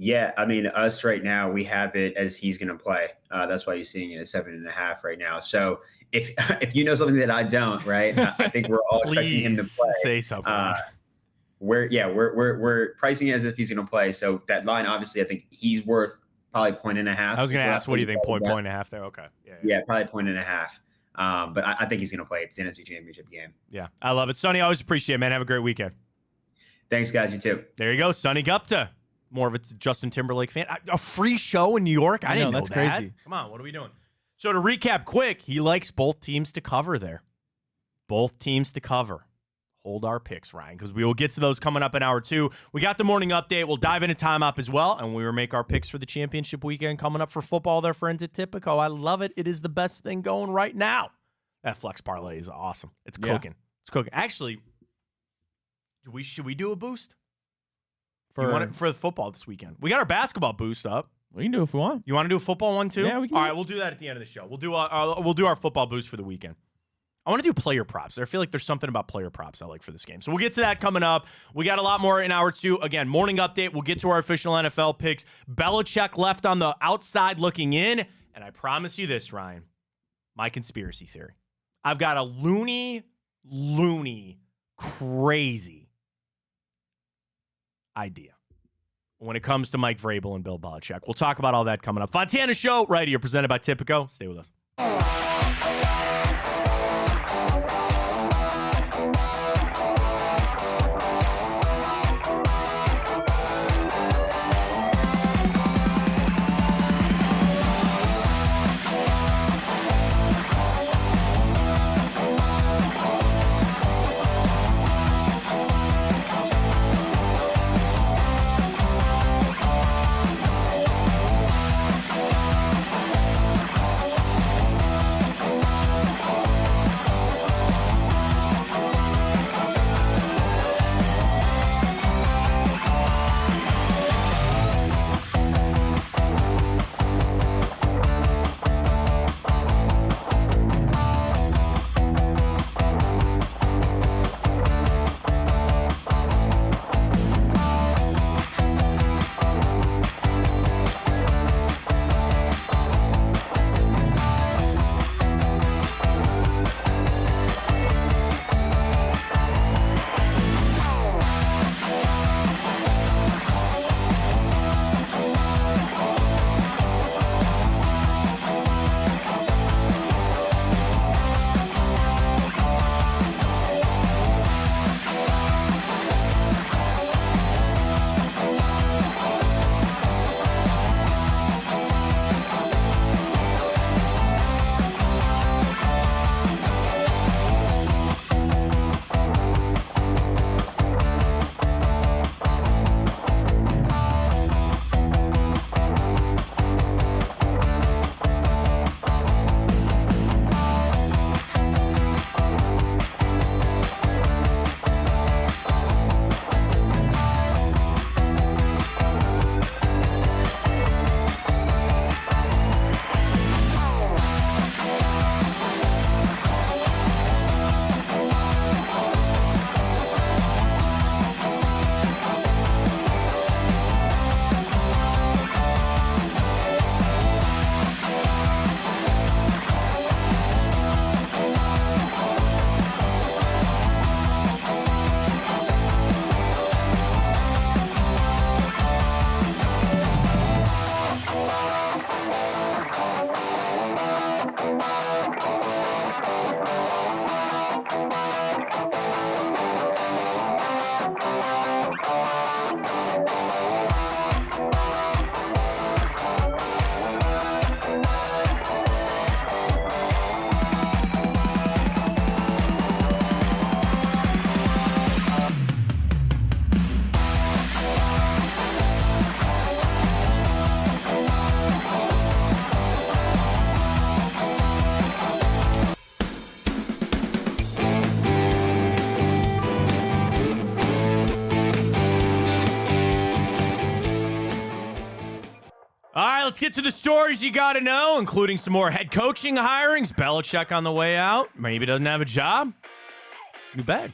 Yeah, I mean, us right now, we have it as he's going to play. That's why you're seeing it at 7.5 right now. So if you know something that I don't, right, I think we're all expecting him to play. Say something. We're pricing it as if he's going to play. So that line, obviously, I think he's worth probably 1.5. I was going to ask, what do you think? Point and a half there. Okay. Yeah, probably 1.5. But I think he's going to play. It's the NFC Championship game. Yeah, I love it. Sonny, I always appreciate it, man. Have a great weekend. Thanks, guys. You too. There you go, Sonny Gupta. More of a Justin Timberlake fan. A free show in New York? I didn't know that's that. crazy. Come on, what are we doing? So to recap quick, he likes both teams to cover there. Both teams to cover. Hold our picks, Ryan, because we will get to those coming up in hour 2. We got the morning update. We'll dive into time up as well, and we will make our picks for the championship weekend coming up for football. Their friends at Tipico. I love it. It is the best thing going right now. That flex parlay is awesome. It's cooking. It's cooking. Actually, should we do a boost? For, you want it for the football this weekend? We got our basketball boost up. We can do it if we want. You want to do a football one too? Yeah, we can. All right, we'll do that at the end of the show. We'll do our football boost for the weekend. I want to do player props. I feel like there's something about player props I like for this game. So we'll get to that coming up. We got a lot more in hour 2. Again, morning update. We'll get to our official NFL picks. Belichick left on the outside looking in. And I promise you this, Ryan, my conspiracy theory. I've got a loony, crazy idea when it comes to Mike Vrabel and Bill Belichick. We'll talk about all that coming up. Fontana Show right here, presented by Tipico. Stay with us. All right, let's get to the stories you got to know, including some more head coaching hirings. Belichick on the way out. Maybe doesn't have a job. New bed.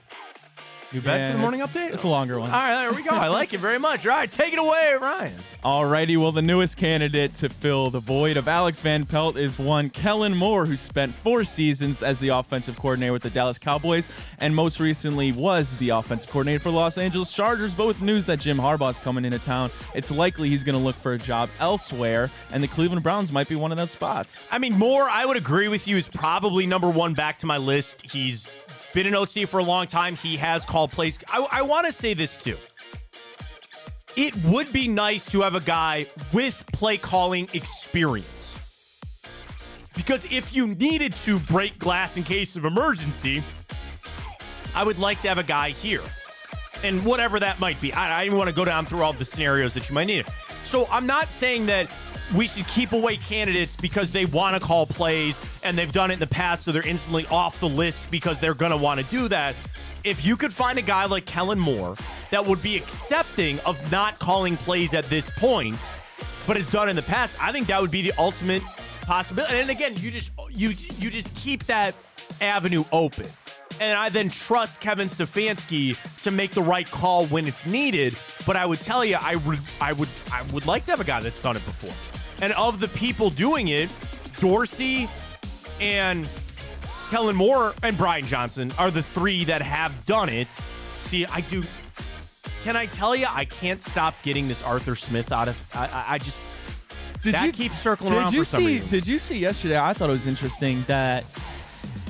New bed for the morning update? It's a longer one. All right, there we go. I like it very much. All right, take it away, Ryan. Alrighty, well, the newest candidate to fill the void of Alex Van Pelt is one Kellen Moore, who spent 4 seasons as the offensive coordinator with the Dallas Cowboys and most recently was the offensive coordinator for the Los Angeles Chargers. But with news that Jim Harbaugh's coming into town, it's likely he's going to look for a job elsewhere, and the Cleveland Browns might be one of those spots. I mean, Moore, I would agree with you, is probably number one back to my list. He's been an OC for a long time. He has called plays. I want to say this, too. It would be nice to have a guy with play calling experience. Because if you needed to break glass in case of emergency, I would like to have a guy here. And whatever that might be. I don't even want to go down through all the scenarios that you might need. So I'm not saying that we should keep away candidates because they want to call plays and they've done it in the past, so they're instantly off the list because they're going to want to do that. If you could find a guy like Kellen Moore that would be accepting of not calling plays at this point, but it's done in the past, I think that would be the ultimate possibility. And again, you just keep that avenue open. And I then trust Kevin Stefanski to make the right call when it's needed. But I would tell you, I would like to have a guy that's done it before. And of the people doing it, Dorsey and Kellen Moore and Brian Johnson are the three that have done it. See, I do. Can I tell you, I can't stop getting this Arthur Smith out of. I just. Keeps circling around for some reason. Did you see yesterday? I thought it was interesting that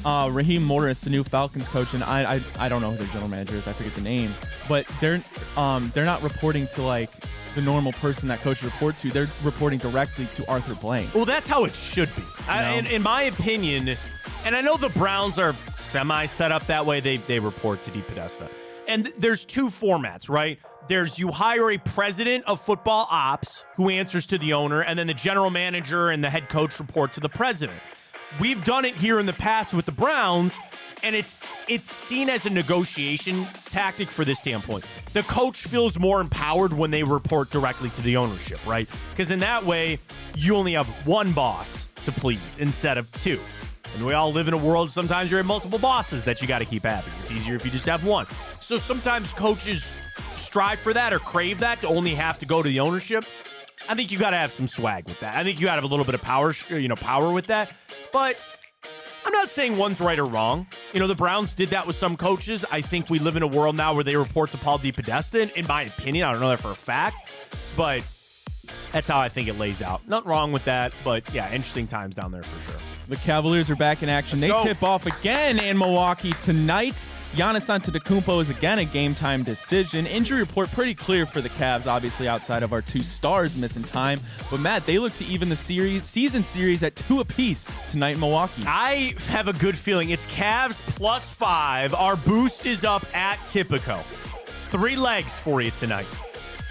Raheem Morris, the new Falcons coach, and I don't know who their general manager is. I forget the name, but they're not reporting to like the normal person that coach report to. They're reporting directly to Arthur Blank. Well, that's how it should be, in my opinion. And I know the Browns are semi set up that way. They report to Dee Podesta, and there's two formats, right? There's you hire a president of football ops who answers to the owner, and then the general manager and the head coach report to the president. We've done it here in the past with the Browns, and it's seen as a negotiation tactic for this standpoint. The coach feels more empowered when they report directly to the ownership, right? Because in that way, you only have one boss to please instead of two. And we all live in a world, sometimes you're in multiple bosses that you got to keep happy. It's easier if you just have one. So sometimes coaches strive for that or crave that to only have to go to the ownership. I think you got to have some swag with that. I think you got to have a little bit of power with that. But I'm not saying one's right or wrong. The Browns did that with some coaches. I think we live in a world now where they report to Paul Dee Podesta. In my opinion, I don't know that for a fact, but that's how I think it lays out. Nothing wrong with that, but yeah, interesting times down there for sure. The Cavaliers are back in action. They tip off again in Milwaukee tonight. Giannis Antetokounmpo is again a game-time decision. Injury report pretty clear for the Cavs, obviously outside of our two stars missing time. But, Matt, they look to even the season series at 2 apiece tonight in Milwaukee. I have a good feeling. It's Cavs +5. Our boost is up at Tipico. 3 legs for you tonight.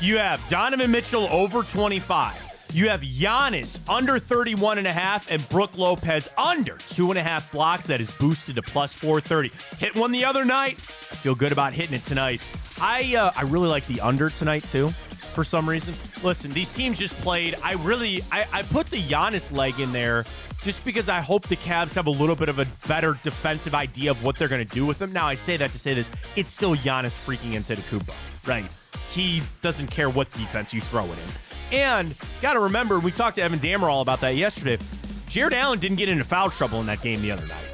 You have Donovan Mitchell over 25. You have Giannis under 31.5 and Brook Lopez under 2.5 blocks. That is boosted to +430. Hit one the other night. I feel good about hitting it tonight. I really like the under tonight too, for some reason. Listen, these teams just played. I put the Giannis leg in there just because I hope the Cavs have a little bit of a better defensive idea of what they're going to do with them. Now, I say that to say this. It's still Giannis freaking Antetokounmpo, right? He doesn't care what defense you throw it in. And got to remember, we talked to Evan Damerall about that yesterday. Jared Allen didn't get into foul trouble in that game the other night.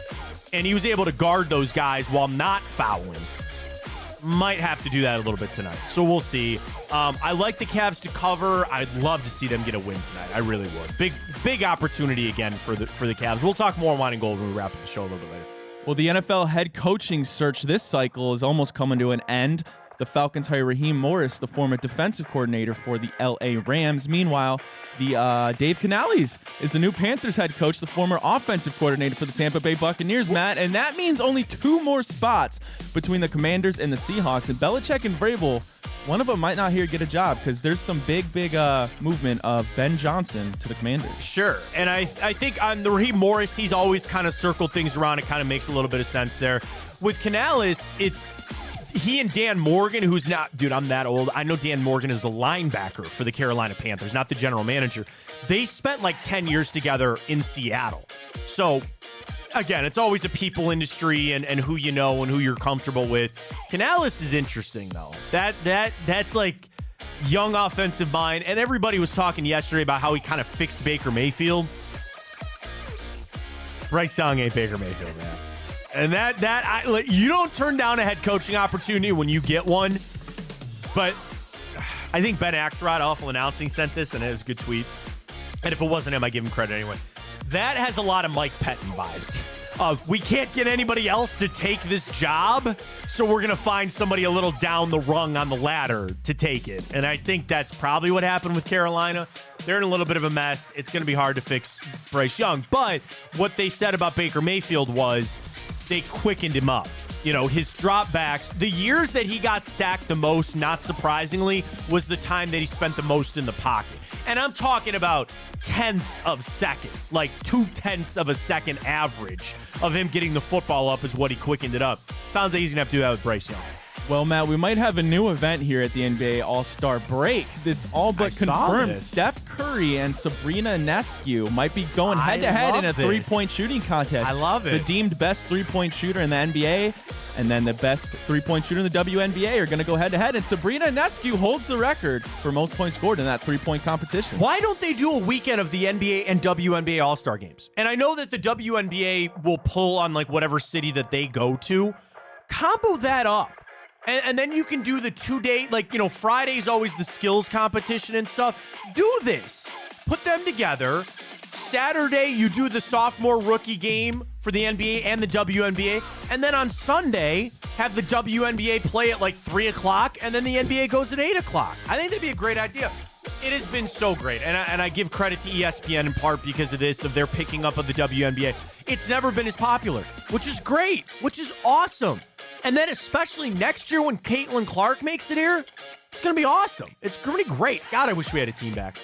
And he was able to guard those guys while not fouling. Might have to do that a little bit tonight. So we'll see. I like the Cavs to cover. I'd love to see them get a win tonight. I really would. Big opportunity again for the Cavs. We'll talk more wine and gold when we wrap up the show a little bit later. Well, the NFL head coaching search this cycle is almost coming to an end. The Falcons hire Raheem Morris, the former defensive coordinator for the L.A. Rams. Meanwhile, the Dave Canales is the new Panthers head coach, the former offensive coordinator for the Tampa Bay Buccaneers, Matt. And that means only 2 more spots between the Commanders and the Seahawks. And Belichick and Vrabel, one of them might not here get a job because there's some big movement of Ben Johnson to the Commanders. Sure. And I think on the Raheem Morris, he's always kind of circled things around. It kind of makes a little bit of sense there. With Canales, it's he and Dan Morgan, who's not, dude, I'm that old. I know Dan Morgan is the linebacker for the Carolina Panthers, not the general manager. They spent like 10 years together in Seattle. So, again, it's always a people industry and who you know and who you're comfortable with. Canales is interesting, though. That's like young offensive mind. And everybody was talking yesterday about how he kind of fixed Baker Mayfield. Bryce Young ain't Baker Mayfield, man. And you don't turn down a head coaching opportunity when you get one. But I think Ben Axelrod, Awful Announcing, sent this, and it was a good tweet. And if it wasn't him, I give him credit anyway. That has a lot of Mike Pettin vibes. Of we can't get anybody else to take this job, so we're going to find somebody a little down the rung on the ladder to take it. And I think that's probably what happened with Carolina. They're in a little bit of a mess. It's going to be hard to fix Bryce Young. But what they said about Baker Mayfield was they quickened him up. his dropbacks. The years that he got sacked the most, not surprisingly, was the time that he spent the most in the pocket. And I'm talking about tenths of seconds, like 0.2 of a second average of him getting the football up is what he quickened it up. Sounds like he's going to have to do that with Bryce Young. Well, Matt, we might have a new event here at the NBA All-Star break. It's all but confirmed. Steph Curry and Sabrina Ionescu might be going head-to-head in a three-point shooting contest. I love it. The deemed best three-point shooter in the NBA and then the best three-point shooter in the WNBA are going to go head-to-head, and Sabrina Ionescu holds the record for most points scored in that three-point competition. Why don't they do a weekend of the NBA and WNBA All-Star games? And I know that the WNBA will pull on like whatever city that they go to. Combo that up. And then you can do the 2-day, Friday's always the skills competition and stuff. Do this. Put them together. Saturday, you do the sophomore rookie game for the NBA and the WNBA. And then on Sunday, have the WNBA play at 3 o'clock, and then the NBA goes at 8 o'clock. I think that'd be a great idea. It has been so great. And I give credit to ESPN in part because of this, of their picking up of the WNBA. It's never been as popular, which is great, which is awesome. And then especially next year when Caitlin Clark makes it here, it's going to be awesome. It's going to be great. God, I wish we had a team back.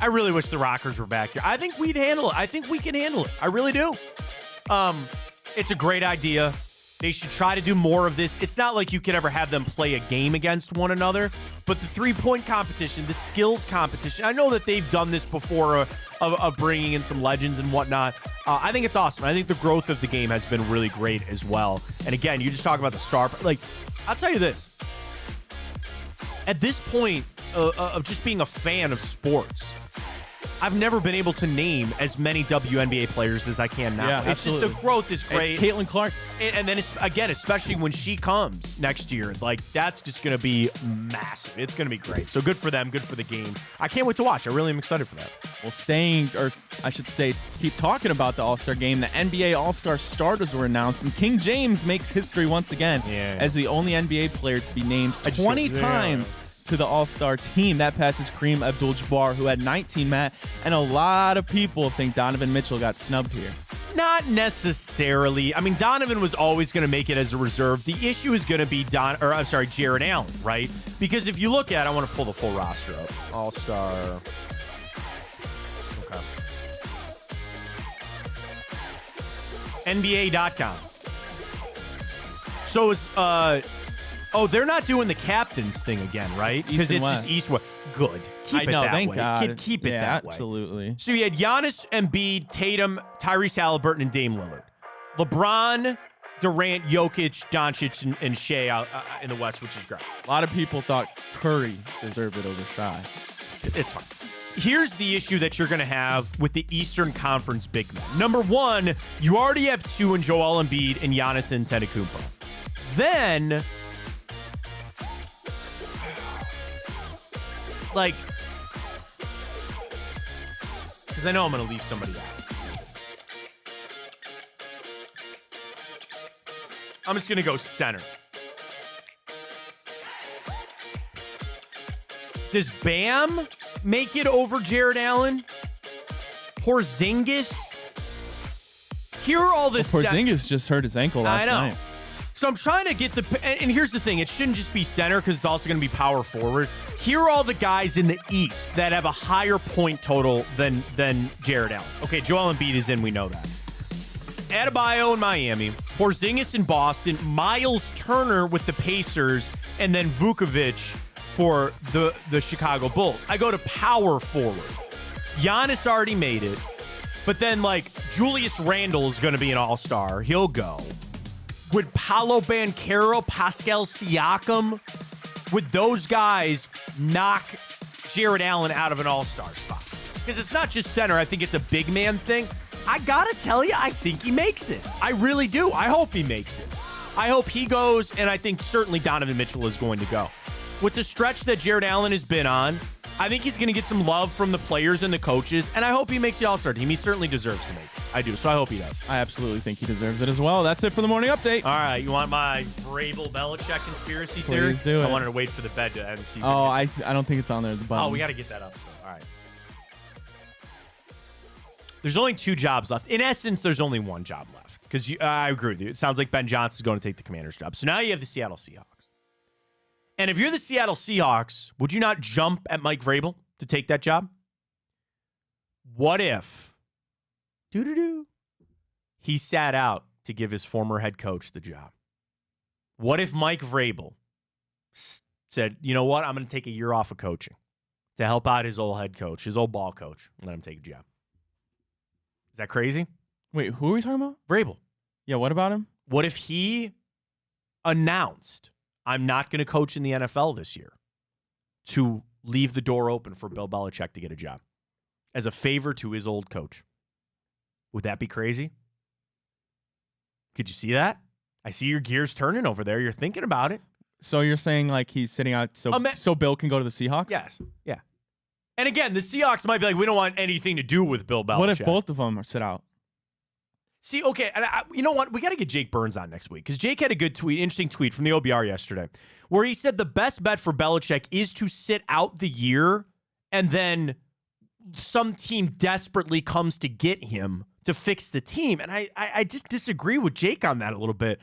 I really wish the Rockers were back here. I think we'd handle it. I think we can handle it. I really do. It's a great idea. They should try to do more of this. It's not like you could ever have them play a game against one another, but the three-point competition, the skills competition, I know that they've done this before of bringing in some legends and whatnot. I think it's awesome. I think the growth of the game has been really great as well. And again, you just talk about the star. I'll tell you this. At this point of just being a fan of sports, I've never been able to name as many WNBA players as I can now. Yeah, it's just the growth is great. It's Caitlin Clark. And then, again, especially when she comes next year, that's just going to be massive. It's going to be great. So good for them. Good for the game. I can't wait to watch. I really am excited for that. Well, keep talking about the All-Star game. The NBA All-Star starters were announced, and King James makes history once again as the only NBA player to be named 20 times to the All-Star team. That passes Kareem Abdul-Jabbar, who had 19, Matt, and a lot of people think Donovan Mitchell got snubbed here. Not necessarily. I mean, Donovan was always going to make it as a reserve. The issue is going to be Jared Allen, right? Because if you look at, I want to pull the full roster up. All-Star. Okay. NBA.com. So it's they're not doing the captains thing again, right? Because it's just East-West. Good. Keep it that thank way. God. Keep it that way. Absolutely. So you had Giannis, Embiid, Tatum, Tyrese Halliburton, and Dame Lillard. LeBron, Durant, Jokic, Doncic, and Shea out in the West, which is great. A lot of people thought Curry deserved it over Shai. It's fine. Here's the issue that you're going to have with the Eastern Conference big men. Number one, you already have two in Joel Embiid and Giannis Antetokounmpo. Then, because I know I'm going to leave somebody out. I'm just going to go center. Does Bam make it over Jared Allen? Porzingis? Here are all the Porzingis just hurt his ankle last night. So I'm trying to get and here's the thing. It shouldn't just be center because it's also going to be power forward. Here are all the guys in the East that have a higher point total than Jared Allen. Okay, Joel Embiid is in. We know that. Adebayo in Miami. Porzingis in Boston. Miles Turner with the Pacers. And then Vukovic for the Chicago Bulls. I go to power forward. Giannis already made it. But then, Julius Randle is going to be an all-star. He'll go. Would Paolo Banchero, Pascal Siakam, would those guys knock Jared Allen out of an all-star spot? Because it's not just center. I think it's a big man thing. I got to tell you, I think he makes it. I really do. I hope he makes it. I hope he goes, and I think certainly Donovan Mitchell is going to go. With the stretch that Jared Allen has been on, I think he's going to get some love from the players and the coaches, and I hope he makes the All-Star team. He certainly deserves to make it. I do, so I hope he does. I absolutely think he deserves it as well. That's it for the morning update. All right, you want my Vrabel Belichick conspiracy theory? Please do it. I wanted to wait for the bed to end. I don't think it's on there. Oh, we got to get that up. So. All right. There's only two jobs left. In essence, there's only one job left. because I agree with you. It sounds like Ben Johnson's going to take the Commander's job. So now you have the Seattle Seahawks. And if you're the Seattle Seahawks, would you not jump at Mike Vrabel to take that job? What if he sat out to give his former head coach the job? What if Mike Vrabel said, you know what, I'm going to take a year off of coaching to help out his old head coach, his old ball coach, and let him take a job? Is that crazy? Wait, who are we talking about? Vrabel. Yeah, what about him? What if he announced, I'm not going to coach in the NFL this year, to leave the door open for Bill Belichick to get a job as a favor to his old coach? Would that be crazy? Could you see that? I see your gears turning over there. You're thinking about it. So you're saying like he's sitting out so Bill can go to the Seahawks? Yes. Yeah. And again, the Seahawks might be like, we don't want anything to do with Bill Belichick. What if both of them sit out? See, okay, and you know what? We got to get Jake Burns on next week because Jake had a good tweet, interesting tweet from the OBR yesterday, where he said the best bet for Belichick is to sit out the year and then some team desperately comes to get him to fix the team. And I just disagree with Jake on that a little bit.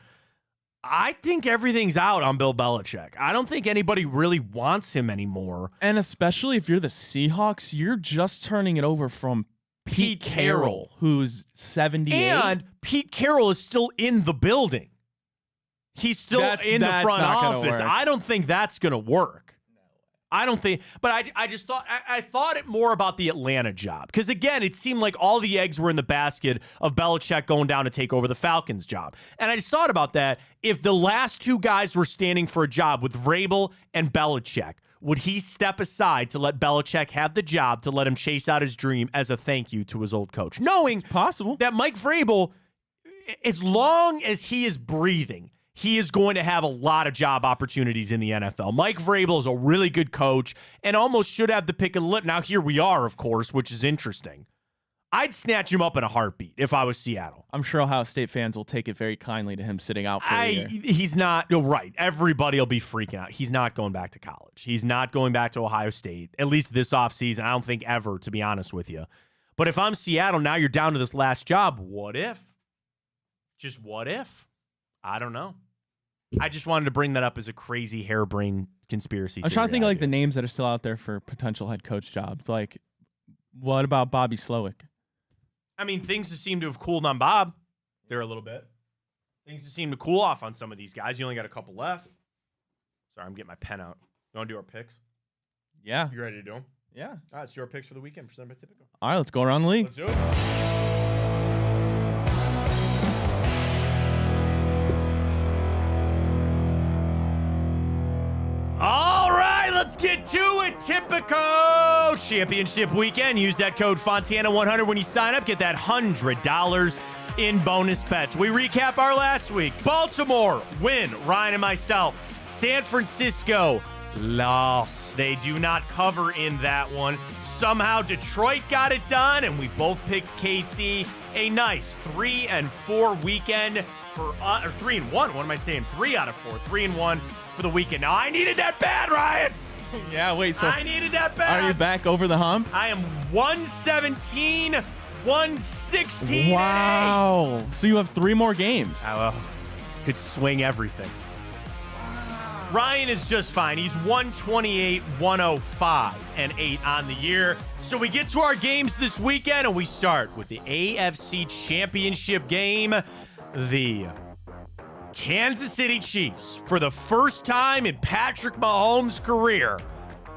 I think everything's out on Bill Belichick. I don't think anybody really wants him anymore. And especially if you're the Seahawks, you're just turning it over from Pete Carroll, who's 78. And Pete Carroll is still in the building. He's still in the front office. I don't think that's going to work. I don't think, but I just thought, I thought it more about the Atlanta job. Because again, it seemed like all the eggs were in the basket of Belichick going down to take over the Falcons job. And I just thought about that. If the last two guys were standing for a job with Vrabel and Belichick, would he step aside to let Belichick have the job to let him chase out his dream as a thank you to his old coach? Knowing it's possible that Mike Vrabel, as long as he is breathing, he is going to have a lot of job opportunities in the NFL. Mike Vrabel is a really good coach and almost should have the pick of the litter. Now, here we are, of course, which is interesting. I'd snatch him up in a heartbeat if I was Seattle. I'm sure Ohio State fans will take it very kindly to him sitting out for a year. He's not, you're right. Everybody will be freaking out. He's not going back to college. He's not going back to Ohio State, at least this offseason. I don't think ever, to be honest with you. But if I'm Seattle, now you're down to this last job. What if? Just what if? I don't know. I just wanted to bring that up as a crazy harebrained conspiracy theory. I'm trying to think of like the names that are still out there for potential head coach jobs. Like, what about Bobby Slowick? I mean, things seem to have cooled on Bob there a little bit. Things seem to cool off on some of these guys. You only got a couple left. Sorry, I'm getting my pen out. You want to do our picks? Yeah. You ready to do them? Yeah. All right, let's do our picks for the weekend. Presented by Typico. All right, let's go around the league. Let's do it. All right, let's get to it. Typico Championship Weekend. Use that code Fontana100 when you sign up. Get that $100 in bonus bets. We recap our last week. Baltimore win. Ryan and myself. San Francisco loss. They do not cover in that one. Somehow Detroit got it done, and we both picked KC. A nice 3-4 weekend for or 3-1. What am I saying? 3 out of 4. 3-1 for the weekend. Now I needed that bad, Ryan. Yeah, wait. So I needed that bad. Are you back over the hump? I am 117, 116. Wow. So you have 3 more games. Could swing everything. Ryan is just fine. He's 128, 105, and 8 on the year. So we get to our games this weekend, and we start with the AFC Championship game. The Kansas City Chiefs, for the first time in Patrick Mahomes' career,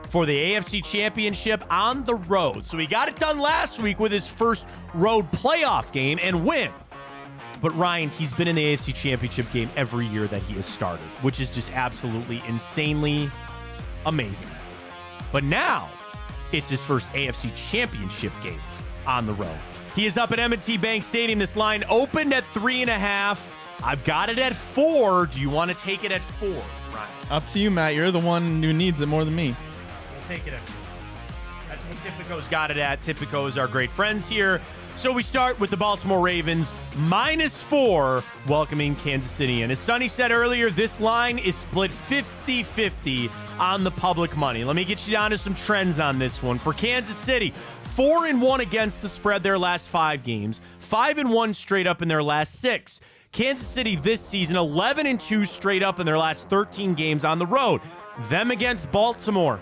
for the AFC Championship on the road. So he got it done last week with his first road playoff game and win. But Ryan, he's been in the AFC Championship game every year that he has started, which is just absolutely insanely amazing. But now, it's his first AFC Championship game on the road. He is up at M&T Bank Stadium. This line opened at 3.5. I've got it at 4. Do you want to take it at 4, Ryan? Up to you, Matt. You're the one who needs it more than me. We'll take it at 4. That's what Typico's got it at. Typico is our great friends here. So we start with the Baltimore Ravens, -4, welcoming Kansas City. And as Sonny said earlier, this line is split 50-50 on the public money. Let me get you down to some trends on this one. For Kansas City, 4-1 against the spread their last 5 games, 5-1 straight up in their last 6. Kansas City this season, 11-2 straight up in their last 13 games on the road. Them against Baltimore.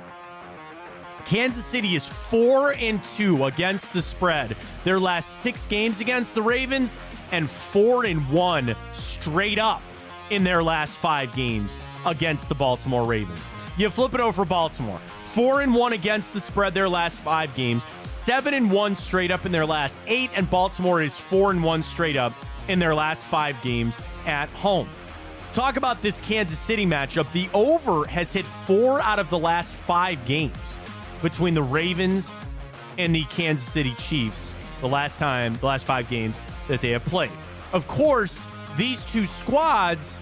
Kansas City is 4-2 against the spread their last 6 games against the Ravens, and 4-1 straight up in their last 5 games against the Baltimore Ravens. You flip it over for Baltimore. 4-1 against the spread their last 5 games, 7-1 straight up in their last 8, and Baltimore is 4-1 straight up in their last 5 games at home. Talk about this Kansas City matchup. The over has hit 4 out of the last 5 games between the Ravens and the Kansas City Chiefs the last 5 games that they have played. Of course, these two squads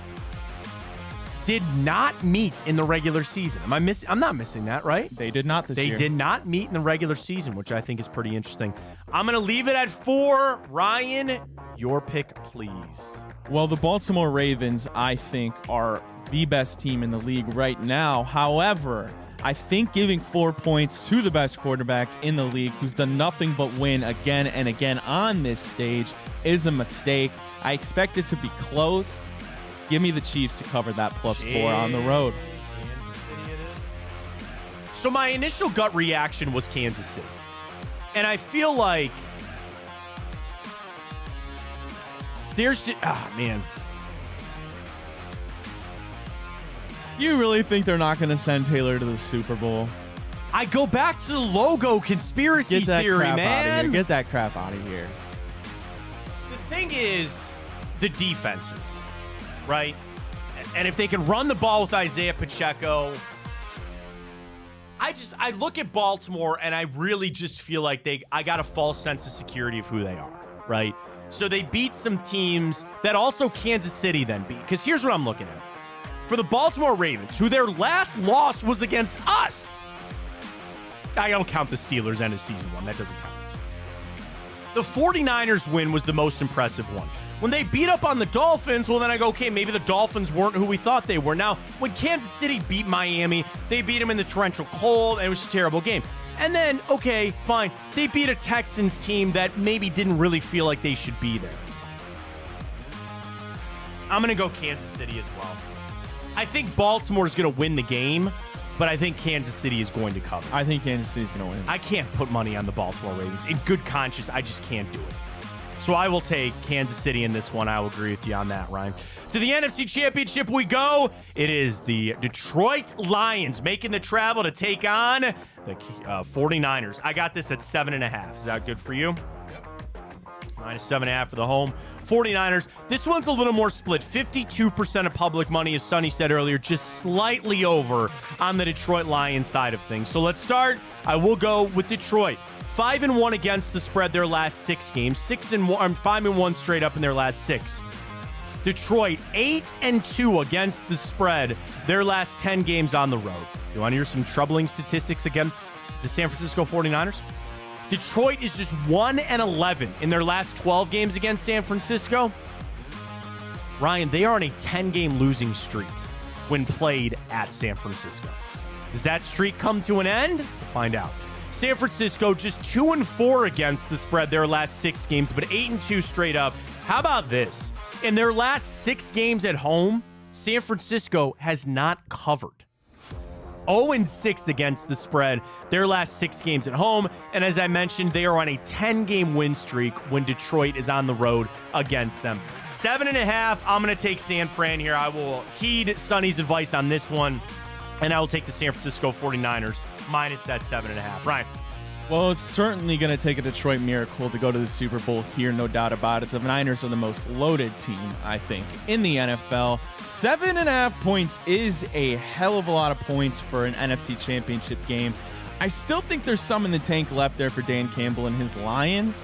did not meet in the regular season. I'm not missing that, right? They did not this year. They did not meet in the regular season, which I think is pretty interesting. I'm going to leave it at 4. Ryan, your pick, please. Well, the Baltimore Ravens, I think, are the best team in the league right now. However, I think giving 4 points to the best quarterback in the league, who's done nothing but win again and again on this stage, is a mistake. I expect it to be close. Give me the Chiefs to cover that +4 on the road. So my initial gut reaction was Kansas City. And I feel like there's just, man. You really think they're not going to send Taylor to the Super Bowl? I go back to the logo conspiracy theory, man. Get that crap out of here. The thing is the defenses, right? And if they can run the ball with Isaiah Pacheco, I look at Baltimore and I really just feel like I got a false sense of security of who they are, right? So they beat some teams that also Kansas City then beat. Because here's what I'm looking at. For the Baltimore Ravens, who their last loss was against us. I don't count the Steelers end of season 1. That doesn't count. The 49ers win was the most impressive one. When they beat up on the Dolphins, well, then I go, okay, maybe the Dolphins weren't who we thought they were. Now, when Kansas City beat Miami, they beat them in the torrential cold, and it was a terrible game. And then, okay, fine, they beat a Texans team that maybe didn't really feel like they should be there. I'm going to go Kansas City as well. I think Baltimore's going to win the game, but I think Kansas City is going to cover. I think Kansas City's going to win. I can't put money on the Baltimore Ravens. In good conscience, I just can't do it. So I will take Kansas City in this one. I will agree with you on that, Ryan. To the NFC Championship we go. It is the Detroit Lions making the travel to take on the 49ers. I got this at 7.5. Is that good for you? Yep. -7.5 for the home 49ers. This one's a little more split. 52% of public money, as Sonny said earlier, just slightly over on the Detroit Lions side of things. So let's start. I will go with Detroit. 5-1 against the spread their last 6 games. 5-1 straight up in their last 6. Detroit 8-2 against the spread their last 10 games on the road. You want to hear some troubling statistics against the San Francisco 49ers? Detroit is just 1-11 in their last 12 games against San Francisco. Ryan, they are on a 10-game losing streak when played at San Francisco. Does that streak come to an end? We'll find out. San Francisco just 2-4 against the spread their last 6 games, but 8-2 straight up. How about this? In their last 6 games at home, San Francisco has not covered. 0-6 against the spread their last 6 games at home. And as I mentioned, they are on a 10-game win streak when Detroit is on the road against them. 7.5. I'm going to take San Fran here. I will heed Sonny's advice on this one, and I will take the San Francisco 49ers minus that 7.5. Ryan. Well, it's certainly going to take a Detroit miracle to go to the Super Bowl here, no doubt about it. The Niners are the most loaded team, I think, in the NFL. 7.5 points is a hell of a lot of points for an NFC Championship game. I still think there's some in the tank left there for Dan Campbell and his Lions.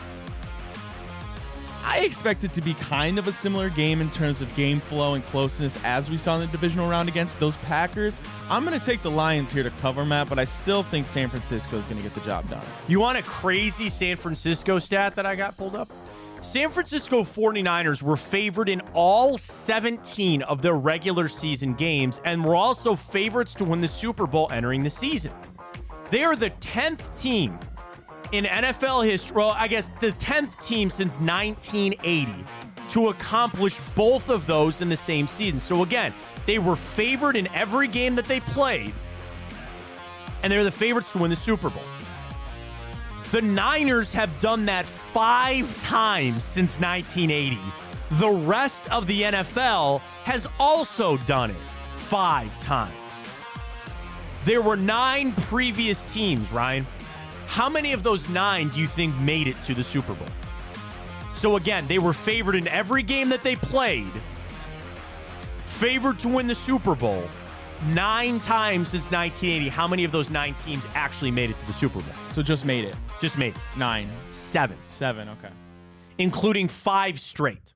I expect it to be kind of a similar game in terms of game flow and closeness as we saw in the divisional round against those Packers. I'm going to take the Lions here to cover, Matt, but I still think San Francisco is going to get the job done. You want a crazy San Francisco stat that I got pulled up? San Francisco 49ers were favored in all 17 of their regular season games and were also favorites to win the Super Bowl entering the season. They are the 10th team in NFL history, well, I guess the 10th team since 1980 to accomplish both of those in the same season. So again, they were favored in every game that they played, and they're the favorites to win the Super Bowl. The Niners have done that 5 times since 1980. The rest of the NFL has also done it 5 times. There were 9 previous teams, Ryan. How many of those 9 do you think made it to the Super Bowl? So again, they were favored in every game that they played, favored to win the Super Bowl 9 times since 1980. How many of those 9 teams actually made it to the Super Bowl? So just made it. Just made it. 9. 7. 7, okay. Including 5 straight.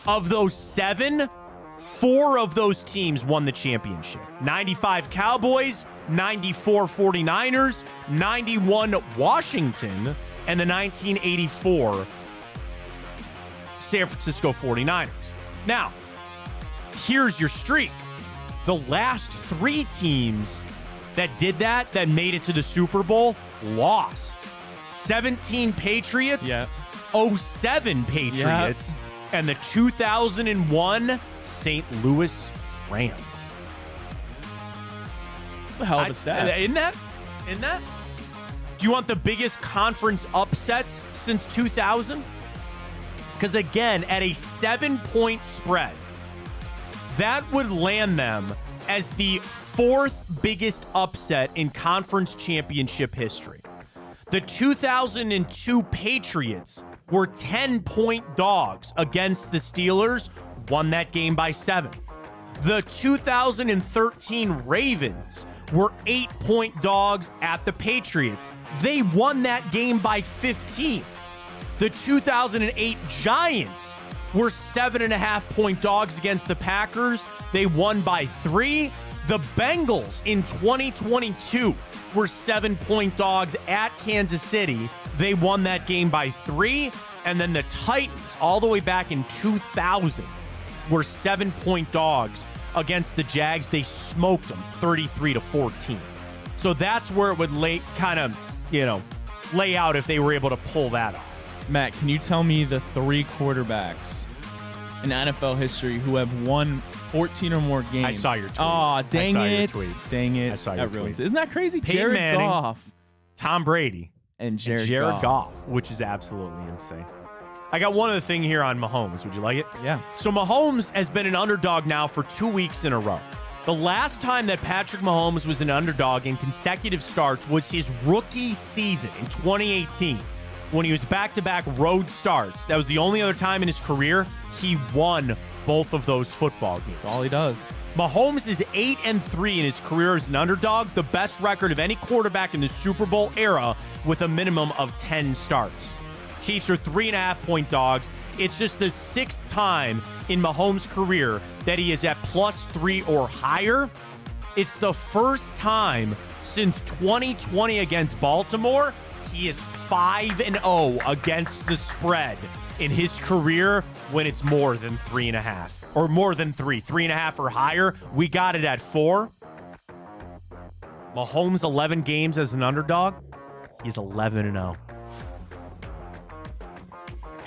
Of those 7, 4 of those teams won the championship. 95 Cowboys, 94 49ers, 91 Washington, and the 1984 San Francisco 49ers. Now, here's your streak. The last 3 teams that did that made it to the Super Bowl, lost. 17 Patriots, 07 Patriots, and the 2001 St. Louis Rams. What a hell of a stat. Isn't that? Do you want the biggest conference upsets since 2000? Because again, at a 7-point spread, that would land them as the 4th biggest upset in conference championship history. The 2002 Patriots were 10-point dogs against the Steelers, won that game by 7. The 2013 Ravens were 8-point dogs at the Patriots. They won that game by 15. The 2008 Giants were 7.5-point dogs against the Packers. They won by 3. The Bengals in 2022 were 7-point dogs at Kansas City. They won that game by 3. And then the Titans, all the way back in 2000, were 7-point dogs against the Jags. They smoked them 33-14. So that's where it would lay out if they were able to pull that off. Matt, can you tell me the 3 quarterbacks in NFL history who have won 14 or more games? I saw your tweet. Oh, dang your it. tweet. Dang it. I saw your tweet. Isn't that crazy? Peyton Jared Manning, Goff. Tom Brady, And Jared Goff, which is absolutely insane. I got one other thing here on Mahomes. Would you like it? Yeah. So Mahomes has been an underdog now for 2 weeks in a row. The last time that Patrick Mahomes was an underdog in consecutive starts was his rookie season in 2018 when he was back-to-back road starts. That was the only other time in his career he won both of those football games. That's all he does. Mahomes is 8-3 in his career as an underdog, the best record of any quarterback in the Super Bowl era with a minimum of 10 starts. Chiefs are 3.5-point dogs. It's just the 6th time in Mahomes' career that he is at +3 or higher. It's the first time since 2020 against Baltimore. He is 5-0 against the spread in his career when it's more than 3.5 or more than 3.5 or higher. We got it at 4. Mahomes 11 games as an underdog. He's 11-0.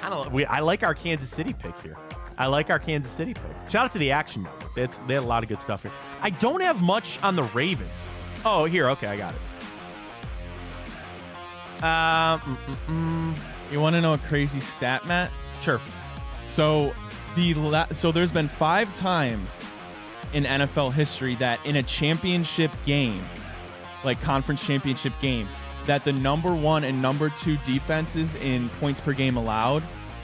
I like our Kansas City pick here. Shout out to the Action Network. They had a lot of good stuff here. I don't have much on the Ravens. Oh, here. Okay, I got it. You want to know a crazy stat, Matt? Sure. So there's been 5 times in NFL history that in a championship game, like conference championship game, that the number 1 and number 2 defenses in points per game allowed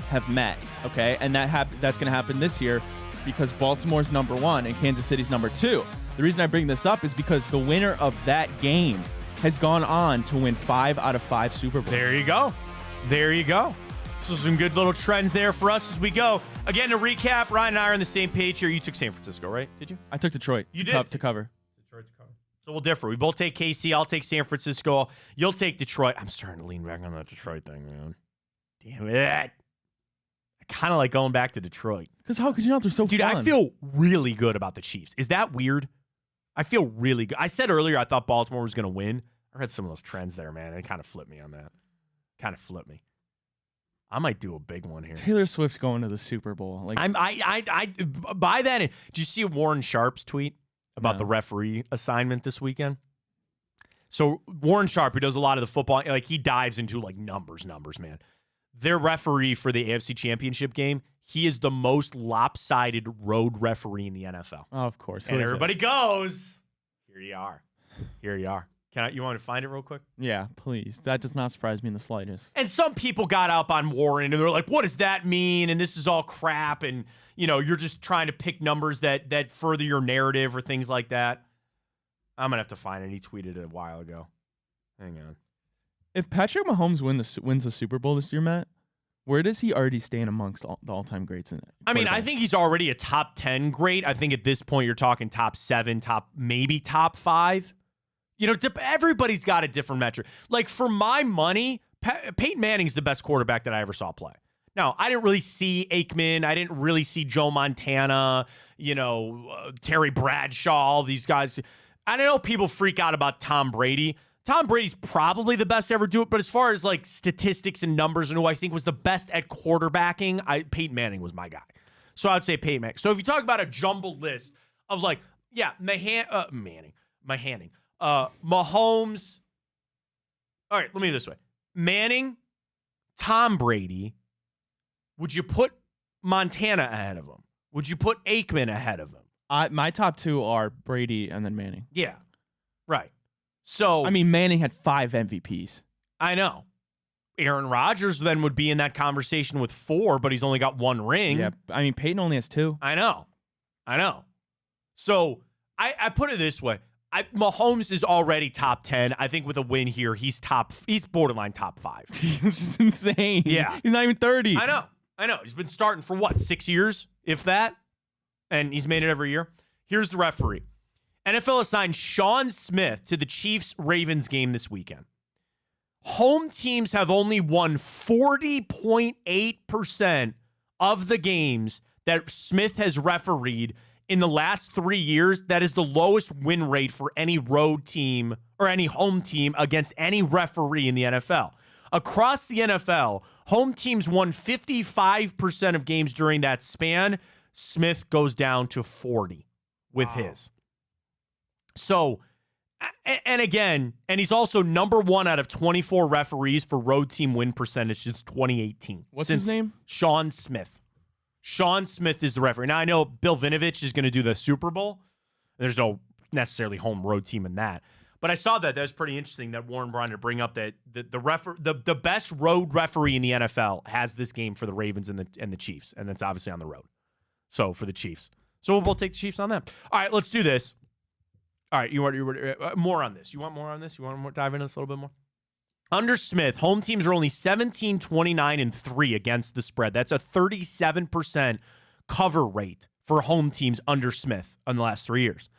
have met. Okay, and that's going to happen this year because Baltimore's number 1 and Kansas City's number 2. The reason I bring this up is because the winner of that game has gone on to win 5 out of 5 Super Bowls. There you go. So some good little trends there for us as we go. Again, to recap, Ryan and I are on the same page here. You took San Francisco, right? Did you? I took Detroit. You did? To cover. Detroit to cover. So we'll differ. We both take KC. I'll take San Francisco. You'll take Detroit. I'm starting to lean back on that Detroit thing, man. Damn it. I kind of like going back to Detroit. Because how could you not? They're so Dude, fun. I feel really good about the Chiefs. Is that weird? I feel really good. I said earlier I thought Baltimore was going to win. I read some of those trends there, man. It kind of flipped me on that. kind of flip me. I might do a big one here. Taylor Swift's going to the Super Bowl. Like, I by that. Did you see Warren Sharp's tweet about the referee assignment this weekend? So Warren Sharp, who does a lot of the football, like he dives into like numbers, man. Their referee for the AFC Championship game, he is the most lopsided road referee in the NFL. oh, of course. And everybody goes, here you are. You want to find it real quick? Yeah, please. That does not surprise me in the slightest. And some people got up on Warren and they're like, what does that mean? And this is all crap. And, you're just trying to pick numbers that further your narrative or things like that. I'm going to have to find it. He tweeted it a while ago. Hang on. If Patrick Mahomes wins the Super Bowl this year, Matt, where does he already stand amongst the all-time greats in it? I mean, I think he's already a top 10 great. I think at this point you're talking top 7, maybe top 5. Everybody's got a different metric. Like, for my money, Peyton Manning's the best quarterback that I ever saw play. Now, I didn't really see Aikman. I didn't really see Joe Montana, Terry Bradshaw, all these guys. I know people freak out about Tom Brady. Tom Brady's probably the best to ever do it, but as far as, like, statistics and numbers and who I think was the best at quarterbacking, Peyton Manning was my guy. So I would say Peyton Manning. So if you talk about a jumbled list of, like, Mahomes. All right, let me do it this way. Manning, Tom Brady. Would you put Montana ahead of him? Would you put Aikman ahead of him? My top 2 are Brady and then Manning. Yeah, right. So I mean, Manning had 5 MVPs. I know. Aaron Rodgers then would be in that conversation with 4, but he's only got 1 ring. Yeah, I mean, Peyton only has 2. I know. So I put it this way. Mahomes is already top 10. I think with a win here, he's borderline top 5. This is insane. Yeah. He's not even 30. I know. He's been starting for what, 6 years, if that? And he's made it every year. Here's the referee. NFL assigned Sean Smith to the Chiefs-Ravens game this weekend. Home teams have only won 40.8% of the games that Smith has refereed in the last 3 years. That is the lowest win rate for any road team or any home team against any referee in the NFL. Across the NFL, home teams won 55% of games during that span. Smith goes down to 40 with his. So, and again, and he's also number 1 out of 24 referees for road team win percentage since 2018. What's his name? Sean Smith. Sean Smith is the referee. Now, I know Bill Vinovich is going to do the Super Bowl. There's no necessarily home road team in that. But I saw that. That was pretty interesting that Warren wanted to bring up that the best road referee in the NFL has this game for the Ravens and the Chiefs, and that's obviously on the road. So for the Chiefs. So we'll both take the Chiefs on that. All right, let's do this. All right, you want more on this? You want more on this? You want to dive into this a little bit more? Under Smith, home teams are only 17, 29, and 3 against the spread. That's a 37% cover rate for home teams under Smith in the last 3 years.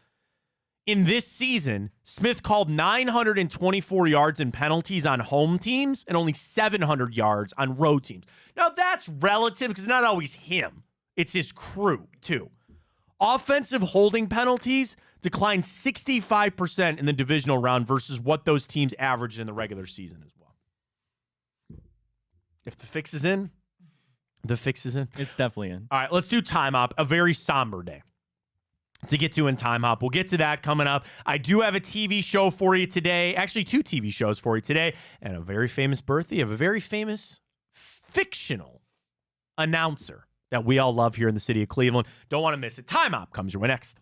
In this season, Smith called 924 yards in penalties on home teams and only 700 yards on road teams. Now, that's relative because it's not always him. It's his crew, too. Offensive holding penalties declined 65% in the divisional round versus what those teams averaged in the regular season as well. If the fix is in, the fix is in. It's definitely in. All right, let's do Time Hop, a very somber day to get to in Time Hop. We'll get to that coming up. I do have a TV show for you today. Actually, 2 TV shows for you today. And a very famous birthday of a very famous fictional announcer that we all love here in the city of Cleveland. Don't want to miss it. Time Hop comes your way next.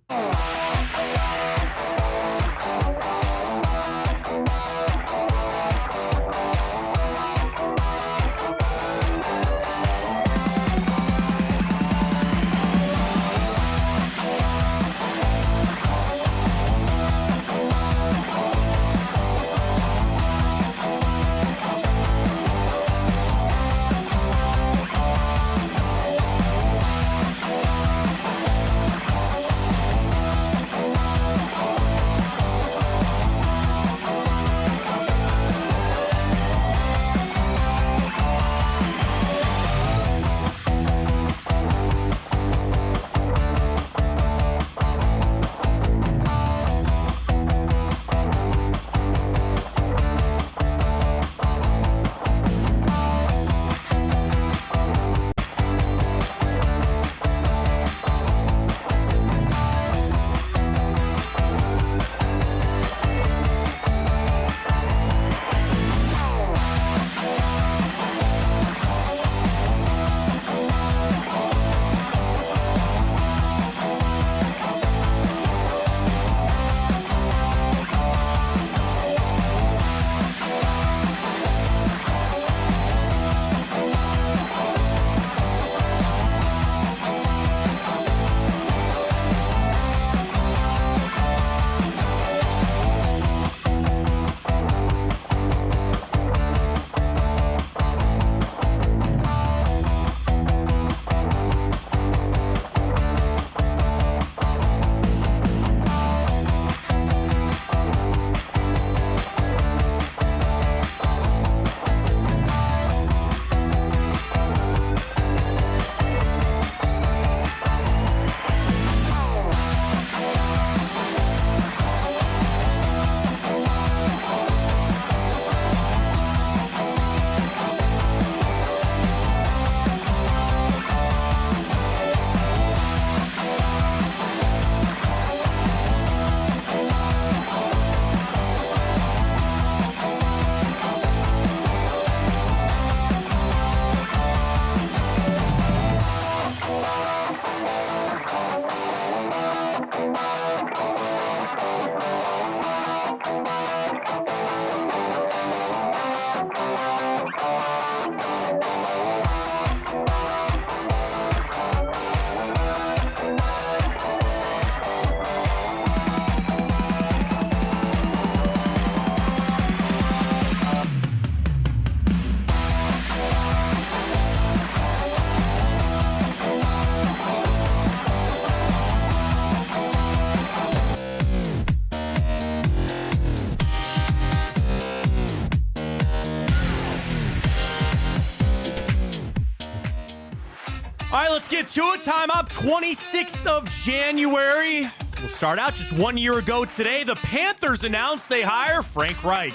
All right, let's get to it. Time up, 26th of January. We'll start out just 1 year ago today. The Panthers announced they hire Frank Reich.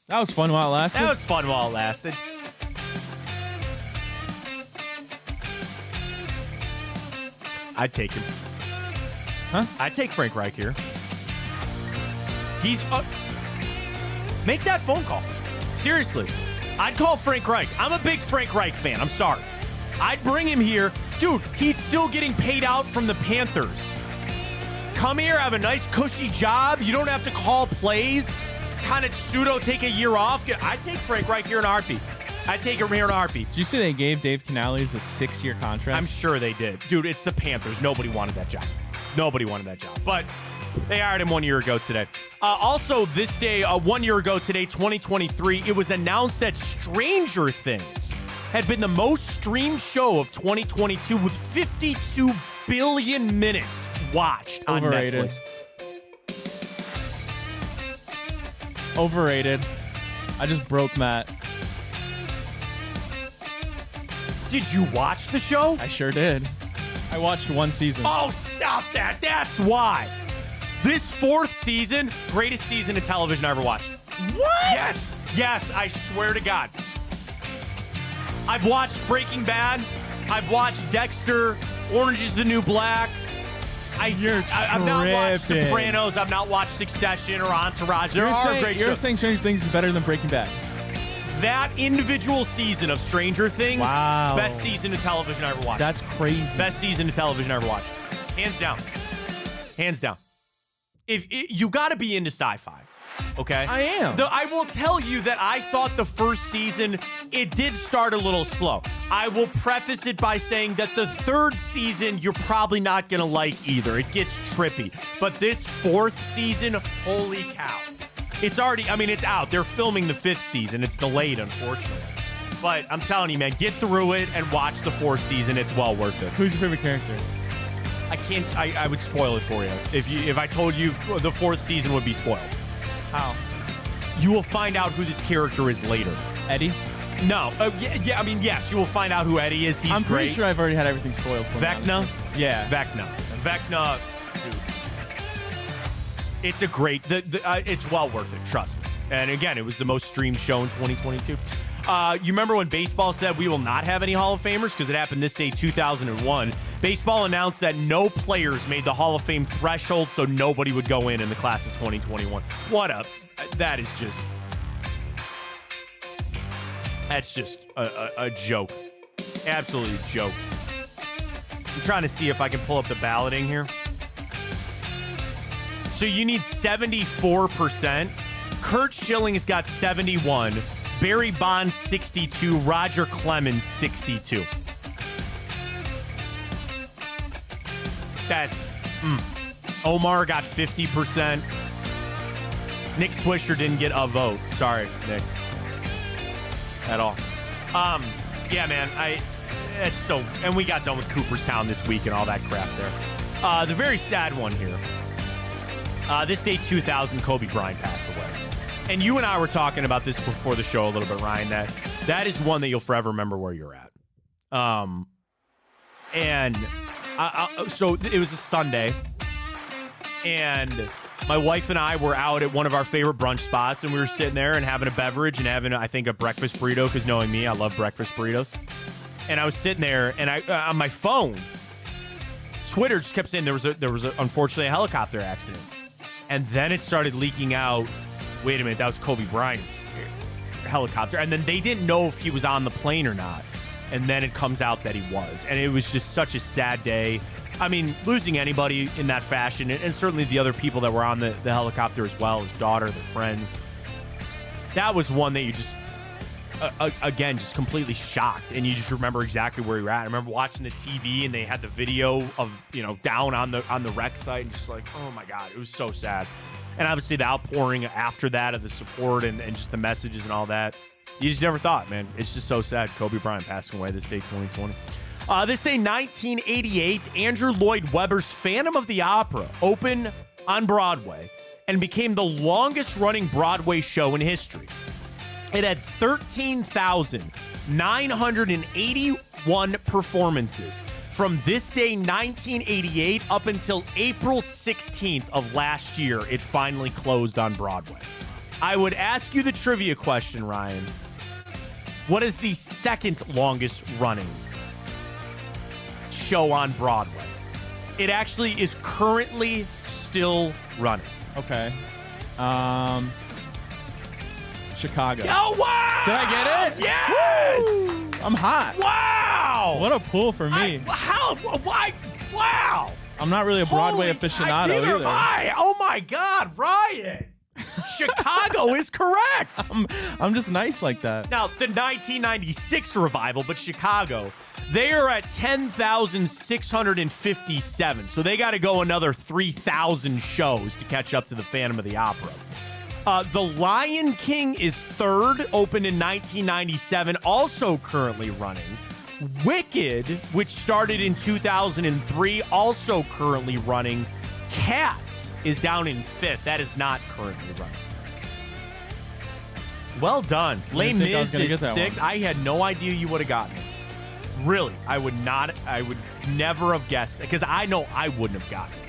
That was fun while it lasted. That was fun while it lasted. I'd take him. Huh? I'd take Frank Reich here. He's... make that phone call. Seriously. I'd call Frank Reich. I'm a big Frank Reich fan. I'm sorry. I'd bring him here. Dude, he's still getting paid out from the Panthers. Come here, have a nice cushy job. You don't have to call plays. It's kind of pseudo take a year off. I'd take Frank Reich here in a heartbeat. I'd take him here in a heartbeat. Did you see they gave Dave Canales a 6-year contract? I'm sure they did. Dude, it's the Panthers. Nobody wanted that job. Nobody wanted that job. But they hired him 1 year ago today. Also, this day, 1 year ago today, 2023, it was announced that Stranger Things had been the most streamed show of 2022 with 52 billion minutes watched on Overrated. Netflix. Overrated. I just broke Matt. Did you watch the show? I sure did. I watched one season. Oh, stop that. That's why. This 4th season, greatest season of television I ever watched. What? Yes. Yes, I swear to God. I've watched Breaking Bad. I've watched Dexter. Orange is the New Black. I've not watched Sopranos. I've not watched Succession or Entourage. There are great You're shows. saying Stranger Things is better than Breaking Bad. That individual season of Stranger Things, wow, best season of television I ever watched. That's crazy. Best season of television I ever watched. Hands down. Hands down. You got to be into sci-fi, okay? I am. I will tell you that I thought the first season, it did start a little slow. I will preface it by saying that the 3rd season, you're probably not going to like either. It gets trippy. But this 4th season, holy cow. It's already, I mean, it's out. They're filming the 5th season. It's delayed, unfortunately. But I'm telling you, man, get through it and watch the 4th season. It's well worth it. Who's your favorite character? I would spoil it for you. If I told you the 4th season would be spoiled. How? You will find out who this character is later. Eddie? No. I mean, yes, you will find out who Eddie is. He's I'm great. pretty sure I've already had everything spoiled for me. Vecna? Honestly. Yeah. Vecna, dude. It's a great, it's well worth it, trust me. And again, it was the most streamed show in 2022. You remember when baseball said we will not have any Hall of Famers? Because it happened this day, 2001. Baseball announced that no players made the Hall of Fame threshold, so nobody would go in the class of 2021. That is just... That's just a joke. Absolutely a joke. I'm trying to see if I can pull up the balloting here. So you need 74%. Kurt Schilling's got 71. Barry Bonds, 62. Roger Clemens, 62. That's... Omar got 50%. Nick Swisher didn't get a vote. Sorry, Nick. At all. Yeah, man. It's so... And we got done with Cooperstown this week and all that crap there. The very sad one here. This day, 2000, Kobe Bryant passed away. And you and I were talking about this before the show a little bit, Ryan, that is one that you'll forever remember where you're at. So it was a Sunday, and my wife and I were out at one of our favorite brunch spots, and we were sitting there and having a beverage and having, I think, a breakfast burrito, because knowing me, I love breakfast burritos. And I was sitting there, and I on my phone, Twitter just kept saying there was unfortunately a helicopter accident. And then it started leaking out, wait a minute, that was Kobe Bryant's helicopter. And then they didn't know if he was on the plane or not. And then it comes out that he was. And it was just such a sad day. I mean, losing anybody in that fashion, and certainly the other people that were on the helicopter as well, his daughter, their friends. That was one that you just, again, just completely shocked. And you just remember exactly where you're at. I remember watching the TV, and they had the video of, down on the wreck site, and just like, oh my God, it was so sad. And obviously the outpouring after that of the support and just the messages and all that. You just never thought, man. It's just so sad. Kobe Bryant passing away this day, 2020. This day, 1988, Andrew Lloyd Webber's Phantom of the Opera opened on Broadway and became the longest-running Broadway show in history. It had 13,980 1 performances from this day 1988 up until April 16th of last year. It finally closed on Broadway. I would ask you the trivia question, Ryan. What is the second longest running show on Broadway? It actually is currently still running. Okay. Chicago. Oh, wow! Did I get it? Yes! Woo! I'm hot. Wow! What a pull for me. Why? Wow! I'm not really a Broadway Holy- aficionado neither either. am I. Oh, my God, Ryan. Chicago is correct. I'm just nice like that. Now, the 1996 revival, but Chicago, they are at 10,657. So they got to go another 3,000 shows to catch up to the Phantom of the Opera. The Lion King is third, opened in 1997, also currently running. Wicked, which started in 2003, also currently running. Cats is down in fifth. That is not currently running. Well done. Les didn't think I was Mis gonna is get that six. one. I had no idea you would have gotten it. Really, I would never have guessed it because I know I wouldn't have gotten it.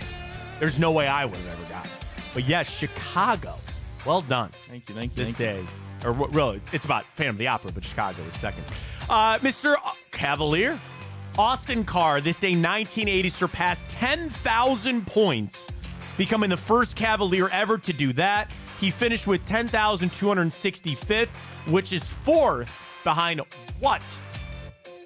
There's no way I would have ever gotten it. But yes, Chicago. Well done. Thank you. This day. Or really, it's about Phantom of the Opera, but Chicago is second. Mr. Cavalier, Austin Carr, this day 1980 surpassed 10,000 points, becoming the first Cavalier ever to do that. He finished with 10,265th, which is fourth behind what?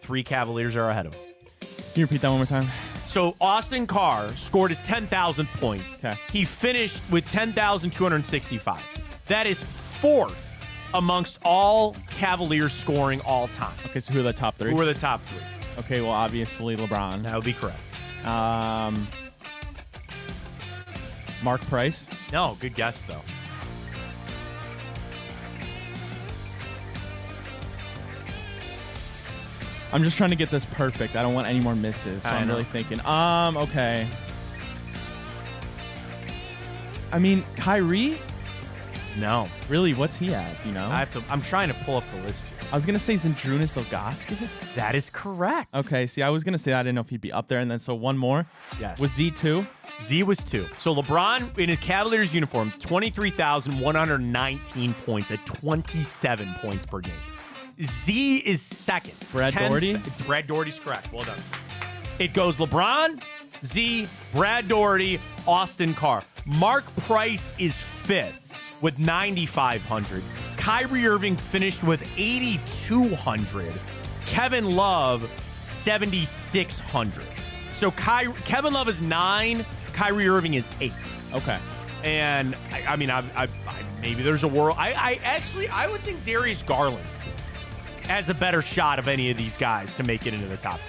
3 Cavaliers are ahead of him. Can you repeat that one more time? So Austin Carr scored his 10,000th point. Okay. He finished with 10,265. That is fourth amongst all Cavaliers scoring all time. Okay, so who are the top 3? Who are the top 3? Okay, well, obviously LeBron. That would be correct. Mark Price. No, good guess, though. I'm just trying to get this perfect. I don't want any more misses. So I I'm know. really thinking. Okay. I mean, Kyrie? No. Really, what's he at? You know? I'm trying to pull up the list here. I was gonna say Zydrunas Ilgauskas. That is correct. Okay, see, I was gonna say I didn't know if he'd be up there, and then so one more. Yes. Was Z2? Z was 2. So LeBron, in his Cavaliers uniform, 23,119 points at 27 points per game. Z is second. Brad Daugherty? Brad Daugherty's correct. Well done. It goes LeBron, Z, Brad Daugherty, Austin Carr. Mark Price is fifth with 9,500. Kyrie Irving finished with 8,200. Kevin Love, 7,600. So Kevin Love is 9. Kyrie Irving is 8. Okay. And I mean, maybe there's a world. I would think Darius Garland has a better shot of any of these guys to make it into the top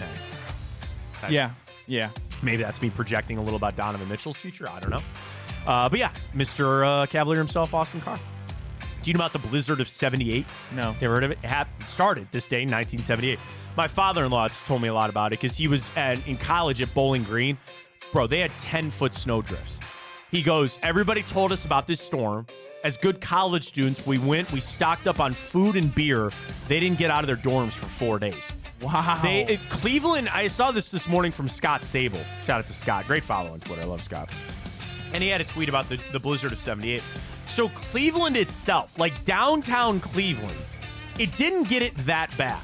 10. Yeah. Maybe that's me projecting a little about Donovan Mitchell's future. I don't know. But yeah, Mr. Cavalier himself, Austin Carr. Do you know about the blizzard of 78? No. You ever heard of it? It started this day in 1978. My father-in-law told me a lot about it because he was in college at Bowling Green. Bro, they had 10-foot snowdrifts. He goes, everybody told us about this storm. As good college students, we stocked up on food and beer. They didn't get out of their dorms for 4 days. Wow. Cleveland, I saw this morning from Scott Sable. Shout out to Scott. Great follow on Twitter. I love Scott. And he had a tweet about the blizzard of 78. So Cleveland itself, like downtown Cleveland, it didn't get it that bad.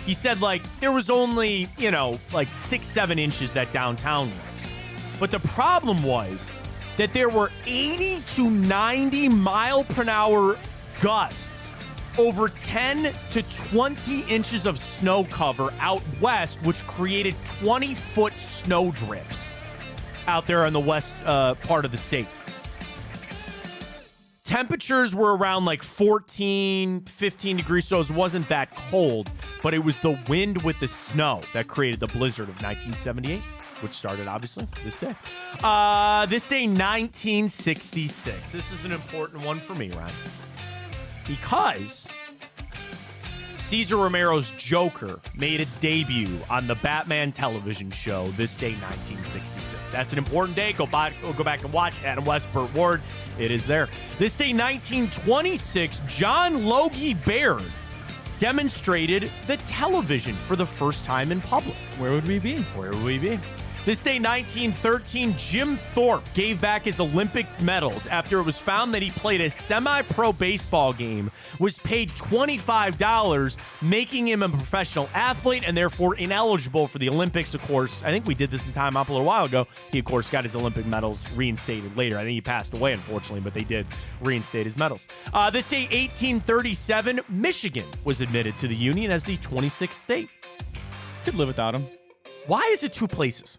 He said, there was only, 6-7 inches that downtown was. But the problem was that there were 80 to 90 mile per hour gusts, over 10 to 20 inches of snow cover out west, which created 20-foot snow drifts out there on the west part of the state. Temperatures were around 14, 15 degrees, so it wasn't that cold, but it was the wind with the snow that created the blizzard of 1978, which started, obviously, this day. This day, 1966. This is an important one for me, Ryan, because Cesar Romero's Joker made its debut on the Batman television show this day, 1966. That's an important day. Go back and watch Adam West, Burt Ward. It is there. This day, 1926, John Logie Baird demonstrated the television for the first time in public. Where would we be? Where would we be? This day, 1913, Jim Thorpe gave back his Olympic medals after it was found that he played a semi-pro baseball game, was paid $25, making him a professional athlete and therefore ineligible for the Olympics, of course. I think we did this in Time Up a little while ago. He, of course, got his Olympic medals reinstated later. I think he passed away, unfortunately, but they did reinstate his medals. This day, 1837, Michigan was admitted to the Union as the 26th state. Could live without him. Why is it two places?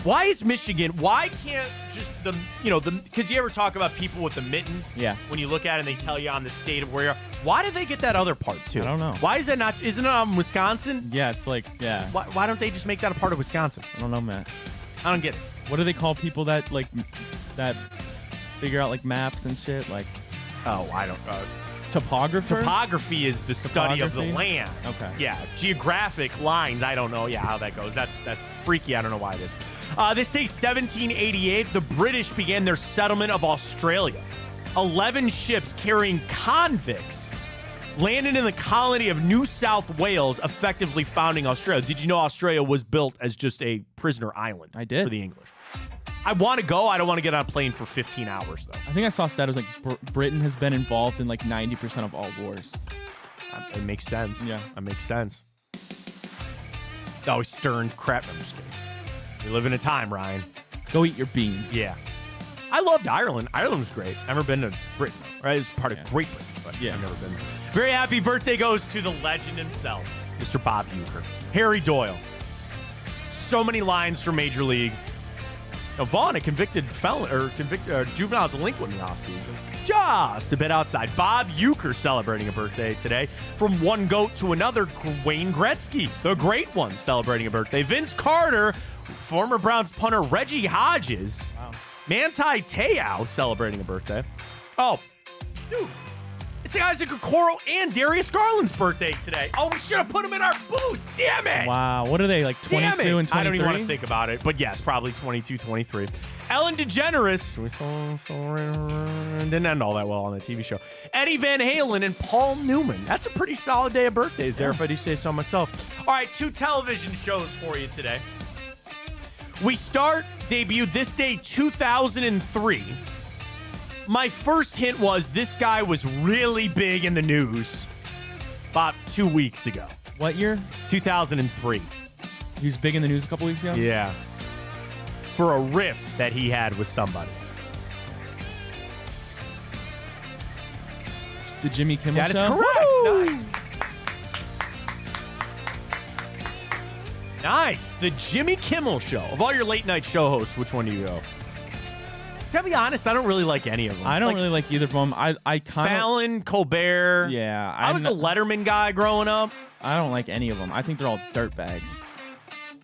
Why is Michigan? Why can't just because you ever talk about people with the mitten? Yeah. When you look at it and they tell you on the state of where you're, why do they get that other part too? I don't know. Why is that not? Isn't it Wisconsin? Yeah, it's like, yeah. Why don't they just make that a part of Wisconsin? I don't know, Matt. I don't get it. What do they call people that that figure out like maps and shit? Like, Oh, I don't. topographer? Topography is the study of the Topography? land. Okay. Yeah. Geographic lines, I don't know. Yeah, how that goes. That's freaky. I don't know why it is. This day, 1788, the British began their settlement of Australia. 11 ships carrying convicts landed in the colony of New South Wales, effectively founding Australia. Did you know Australia was built as just a prisoner island? I did. For the English. I want to go. I don't want to get on a plane for 15 hours, though. I think I saw a stat. It was like Britain has been involved in like 90% of all wars. It makes sense. Yeah. It makes sense. Oh, stern crap. I'm just kidding. We live in a time, Ryan. Go eat your beans. Yeah. I loved Ireland. Ireland was great. I've never been to Britain, right? It's part of Great Britain, but Yeah. I've never been there. Very happy birthday goes to the legend himself, Mr. Bob Uecker. Harry Doyle. So many lines from Major League. Now, Vaughn, a convicted felon or juvenile delinquent in the offseason. Just a bit outside. Bob Uecker celebrating a birthday today. From one GOAT to another, Wayne Gretzky, the great one, celebrating a birthday. Vince Carter, former Browns punter Reggie Hodges. Wow. Manti Te'o celebrating a birthday. Oh, dude. It's Isaac Okoro and Darius Garland's birthday today. Oh, we should have put him in our boost. Damn it. Wow. What are they, like 22 Damn it. and 23? I don't even want to think about it. But yes, probably 22, 23. Ellen DeGeneres. Didn't end all that well on the TV show. Eddie Van Halen and Paul Newman. That's a pretty solid day of birthdays there, if I do say so myself. All right, 2 television shows for you today. We debuted this day 2003. My first hint was this guy was really big in the news about 2 weeks ago. What year? 2003. He was big in the news a couple weeks ago? Yeah. For a riff that he had with somebody. The Jimmy Kimmel That is Show? correct. Nice. Nice. The Jimmy Kimmel Show. Of all your late night show hosts, which one do you go? Can I be honest? I don't really like any of them. I don't really like either of them. I kind of... Fallon, Colbert. Yeah. I was a Letterman guy growing up. I don't like any of them. I think they're all dirtbags.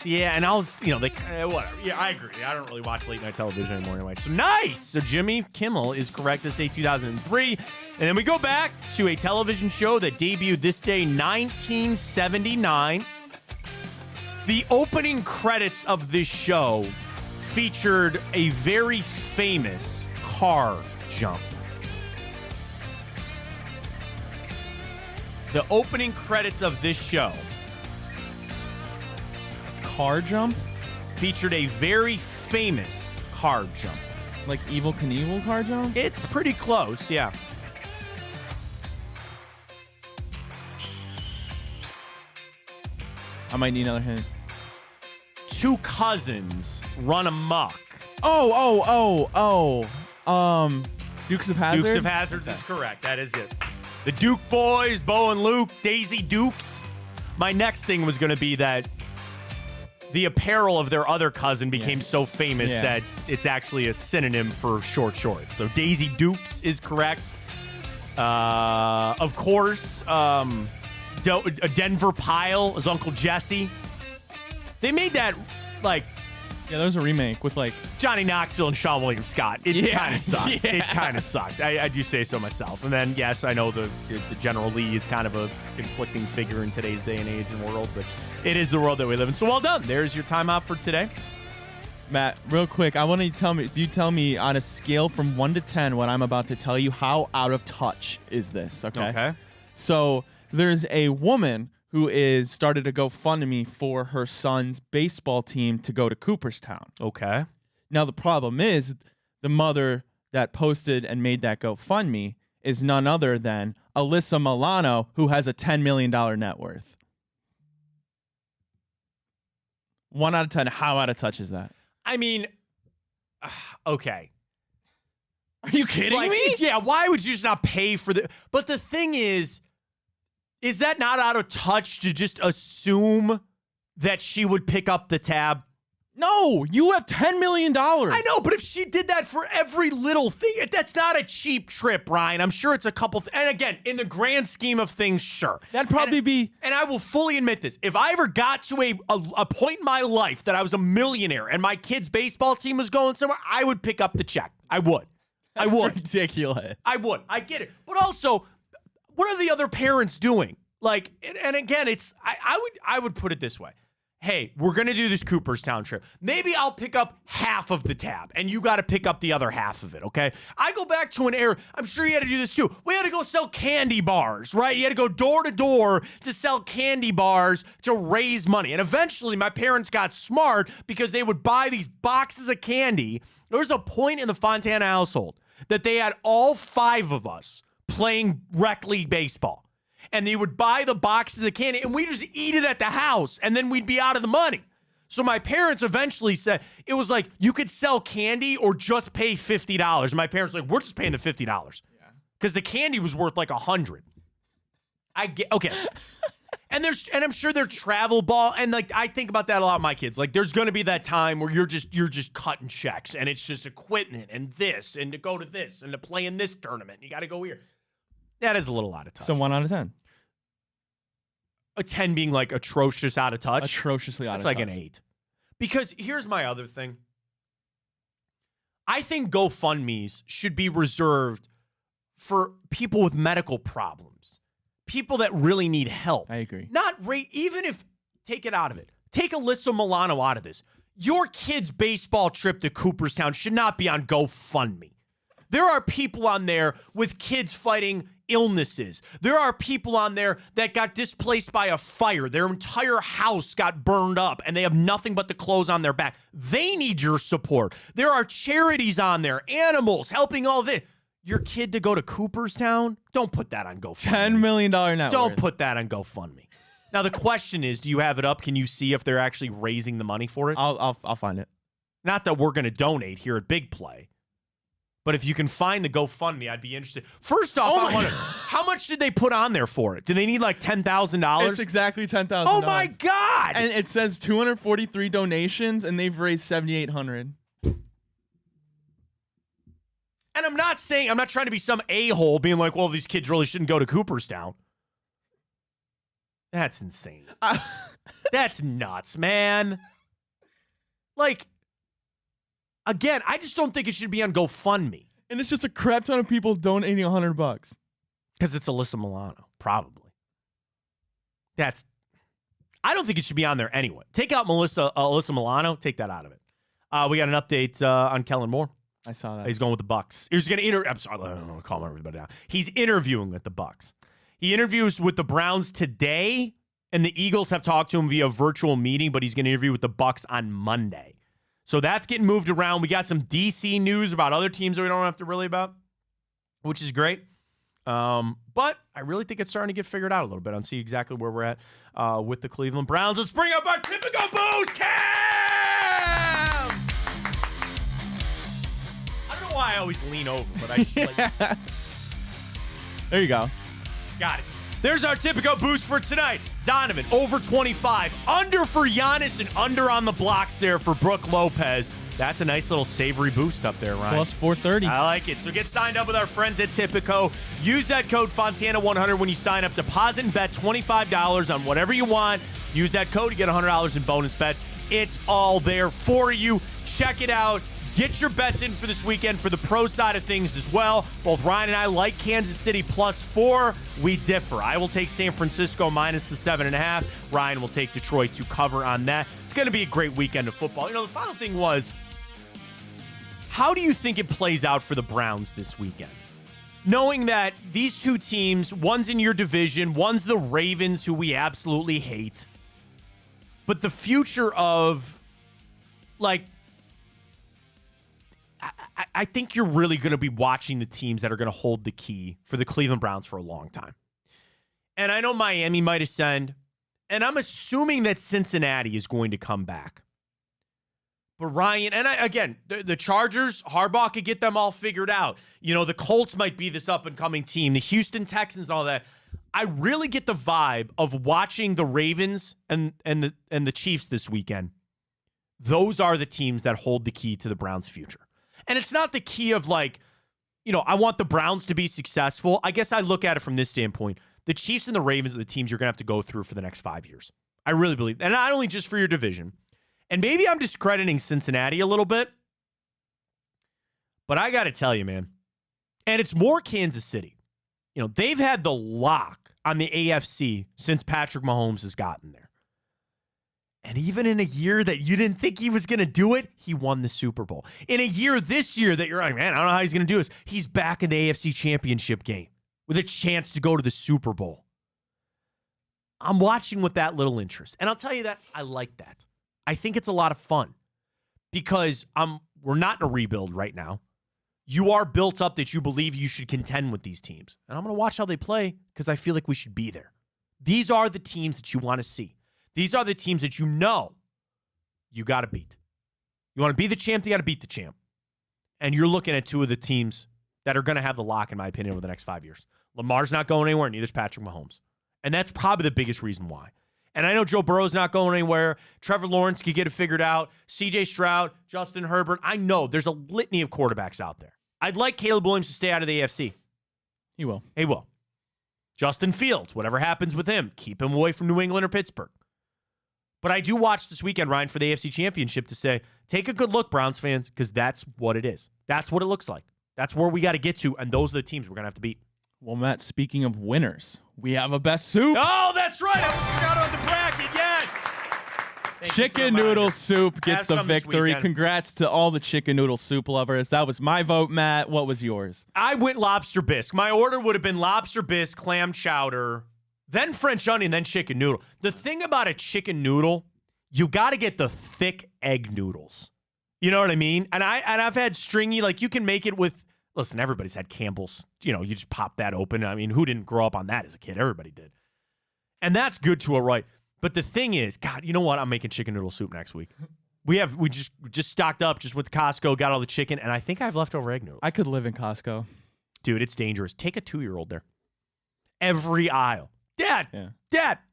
Yeah, and I was, they whatever. Yeah, I agree. I don't really watch late night television anymore anyway. So nice. So Jimmy Kimmel is correct this day, 2003. And then we go back to a television show that debuted this day, 1979. The opening credits of this show featured a very famous car jump. The opening credits of this show Car jump? featured a very famous car jump. Like Evel Knievel car jump? It's pretty close, yeah. I might need another hint. 2 cousins run amok. Dukes of Hazzard? Dukes of Hazzard is correct. That is it. The Duke boys, Bo and Luke, Daisy Dukes. My next thing was going to be that the apparel of their other cousin became so famous that it's actually a synonym for short shorts. So Daisy Dukes is correct. Of course, a Denver Pile is Uncle Jesse. They made that, like... Yeah, that was a remake with, like... Johnny Knoxville and Sean William Scott. It kind of sucked. Yeah. It kind of sucked. I do say so myself. And then, yes, I know the General Lee is kind of a conflicting figure in today's day and age and world, but it is the world that we live in. So well done. There's your time out for today. Matt, real quick, I want you to tell me on a scale from 1 to 10 what I'm about to tell you, how out of touch is this, okay? Okay. So There's a woman who is started a GoFundMe for her son's baseball team to go to Cooperstown. Okay. Now, the problem is the mother that posted and made that GoFundMe is none other than Alyssa Milano, who has a $10 million net worth. 1 out of 10. How out of touch is that? I mean, okay. Are you kidding me? Yeah, why would you just not pay for the... But the thing is that not out of touch to just assume that she would pick up the tab? No, you have $10 million. I know, but if she did that for every little thing, that's not a cheap trip, Ryan. I'm sure it's a couple... and again, in the grand scheme of things, sure. That'd probably be... And I will fully admit this. If I ever got to a point in my life that I was a millionaire and my kid's baseball team was going somewhere, I would pick up the check. I would. That's I would. ridiculous. I would. I get it. But also, what are the other parents doing? Like, and again, it's... I would put it this way. Hey, we're going to do this Cooperstown trip. Maybe I'll pick up half of the tab, and you got to pick up the other half of it, okay? I go back to an era, I'm sure you had to do this too. We had to go sell candy bars, right? You had to go door to door to sell candy bars to raise money. And eventually, my parents got smart because they would buy these boxes of candy. There was a point in the Fontana household that they had all 5 of us playing rec league baseball. And they would buy the boxes of candy, and we just eat it at the house, and then we'd be out of the money. So my parents eventually said, it was like, you could sell candy or just pay $50. And my parents were like, we're just paying the $50. Because the candy was worth like $100. I get, okay. And I'm sure they're travel ball, and like I think about that a lot with my kids. Like there's gonna be that time where you're just cutting checks, and it's just equipment and this, and to go to this, and to play in this tournament. You gotta go here. That is a little out of touch. So 1 out of 10. A 10 being like atrocious out of touch. Atrociously out of touch. That's like an 8. Because here's my other thing. I think GoFundMes should be reserved for people with medical problems. People that really need help. I agree. Even if, take it out of it. Take Alyssa Milano out of this. Your kid's baseball trip to Cooperstown should not be on GoFundMe. There are people on there with kids fighting illnesses. There are people on there that got displaced by a fire. Their entire house got burned up and they have nothing but the clothes on their back. They need your support. There are charities on there, animals, helping all this. Your kid to go to Cooperstown? Don't put that on GoFundMe. $10 million net Don't worth. put that on GoFundMe. Now, the question is, do you have it up? Can you see if they're actually raising the money for it? I'll find it. Not that we're going to donate here at Big Play. But if you can find the GoFundMe, I'd be interested. First off, I wonder, how much did they put on there for it? Do they need like $10,000? It's exactly $10,000. Oh my God! And it says 243 donations, and they've raised 7,800. And I'm not trying to be some a-hole being like, well, these kids really shouldn't go to Cooperstown. That's insane. That's nuts, man. Like, again, I just don't think it should be on GoFundMe. And it's just a crap ton of people donating $100. Because it's Alyssa Milano, probably. I don't think it should be on there anyway. Take out Alyssa Milano, take that out of it. We got an update on Kellen Moore. I saw that. He's going with the Bucks. He's going to I'm sorry, I don't want to calm everybody down. He's interviewing with the Bucks. He interviews with the Browns today, and the Eagles have talked to him via virtual meeting, but he's going to interview with the Bucks on Monday. So that's getting moved around. We got some DC news about other teams that we don't have to worry about, which is great. But I really think it's starting to get figured out a little bit. I'll see exactly where we're at with the Cleveland Browns. Let's bring up our typical booze cam! I don't know why I always lean over, but I just like... There you go. Got it. There's our typical boost for tonight. Donovan, over 25. Under for Giannis and under on the blocks there for Brook Lopez. That's a nice little savory boost up there, Ryan. Plus 430. I like it. So get signed up with our friends at Tipico. Use that code Fontana100 when you sign up. Deposit and bet $25 on whatever you want. Use that code to get $100 in bonus bets. It's all there for you. Check it out. Get your bets in for this weekend for the pro side of things as well. Both Ryan and I like Kansas City +4. We differ. I will take San Francisco minus the 7.5. Ryan will take Detroit to cover on that. It's going to be a great weekend of football. You know, the final thing was, how do you think it plays out for the Browns this weekend? knowing that these two teams, one's in your division, one's the Ravens, who we absolutely hate. But the future of, like, I think you're really going to be watching the teams that are going to hold the key for the Cleveland Browns for a long time. And I know Miami might ascend, and I'm assuming that Cincinnati is going to come back. But Ryan, and again, the Chargers, Harbaugh could get them all figured out. You know, the Colts might be this up-and-coming team, the Houston Texans and all that. I really get the vibe of watching the Ravens and the Chiefs this weekend. Those are the teams that hold the key to the Browns' future. And it's not the key of, like, you know, I want the Browns to be successful. I guess I look at it from this standpoint. The Chiefs and the Ravens are the teams you're going to have to go through for the next 5 years. I really believe. And not only just for your division. And maybe I'm discrediting Cincinnati a little bit. But I got to tell you, man. And it's more Kansas City. You know, they've had the lock on the AFC since Patrick Mahomes has gotten there. And even in a year that you didn't think he was going to do it, he won the Super Bowl. In a year this year that you're like, man, I don't know how he's going to do this. He's back in the AFC Championship game with a chance to go to the Super Bowl. I'm watching with that little interest. And I'll tell you that I like that. I think it's a lot of fun because we're not in a rebuild right now. You are built up that you believe you should contend with these teams. And I'm going to watch how they play because I feel like we should be there. These are the teams that you want to see. These are the teams that you know you got to beat. You want to be the champ, you got to beat the champ. And you're looking at two of the teams that are going to have the lock, in my opinion, over the next 5 years. Lamar's not going anywhere, neither is Patrick Mahomes. And that's probably the biggest reason why. And I know Joe Burrow's not going anywhere. Trevor Lawrence could get it figured out. C.J. Stroud, Justin Herbert. I know there's a litany of quarterbacks out there. I'd like Caleb Williams to stay out of the AFC. He will. He will. Justin Fields, whatever happens with him, keep him away from New England or Pittsburgh. But I do watch this weekend, Ryan, for the AFC Championship to say, take a good look, Browns fans, because that's what it is. That's what it looks like. That's where we got to get to, and those are the teams we're going to have to beat. Well, Matt, speaking of winners, we have a best soup. Oh, that's right. I forgot on the bracket. Yes. Chicken noodle soup gets the victory. Congrats to all the chicken noodle soup lovers. That was my vote, Matt. What was yours? I went lobster bisque. My order would have been lobster bisque, clam chowder, then French onion, then chicken noodle. The thing about a chicken noodle, you got to get the thick egg noodles. You know what I mean? And I've had stringy, like you can make it with, listen, everybody's had Campbell's. You know, you just pop that open. I mean, who didn't grow up on that as a kid? Everybody did. And that's good to a right. But the thing is, God, you know what? I'm making chicken noodle soup next week. We just stocked up, just went to Costco, got all the chicken, and I think I have leftover egg noodles. I could live in Costco. Dude, it's dangerous. Take a 2-year-old there. Every aisle. Dad.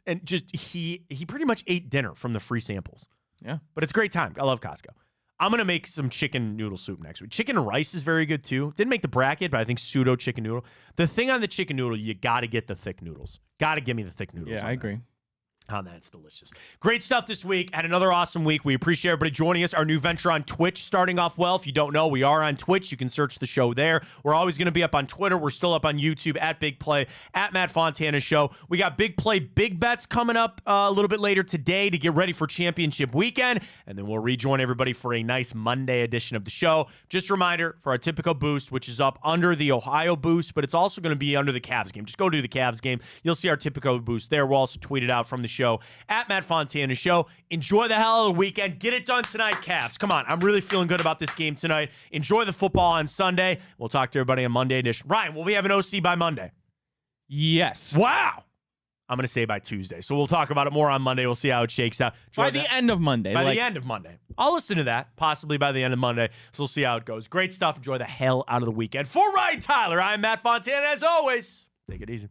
And just he pretty much ate dinner from the free samples. Yeah. But it's a great time. I love Costco. I'm going to make some chicken noodle soup next week. Chicken and rice is very good too. Didn't make the bracket, but I think pseudo chicken noodle. The thing on the chicken noodle, you got to get the thick noodles. Got to give me the thick noodles. Yeah, I agree. On that, it's delicious. Great stuff this week. Had another awesome week. We appreciate everybody joining us. Our new venture on Twitch starting off well. If you don't know, we are on Twitch. You can search the show there. We're always going to be up on Twitter. We're still up on YouTube at Big Play, at Matt Fontana Show. We got Big Play, Big Bets coming up a little bit later today to get ready for championship weekend. And then we'll rejoin everybody for a nice Monday edition of the show. Just a reminder for our typical boost, which is up under the Ohio boost, but it's also going to be under the Cavs game. Just go to the Cavs game. You'll see our typical boost there. We'll also tweet it out from the show at Matt Fontana Show. Enjoy the hell of the weekend. Get it done tonight, Cavs. Come on. I'm really feeling good about this game tonight. Enjoy the football on Sunday. We'll talk to everybody on Monday edition. Ryan, will we have an OC by Monday? Yes. Wow. I'm going to say by Tuesday. So we'll talk about it more on Monday. We'll see how it shakes out. By the end of Monday. By the end of Monday. I'll listen to that, possibly by the end of Monday. So we'll see how it goes. Great stuff. Enjoy the hell out of the weekend. For Ryan Tyler, I'm Matt Fontana. As always, take it easy.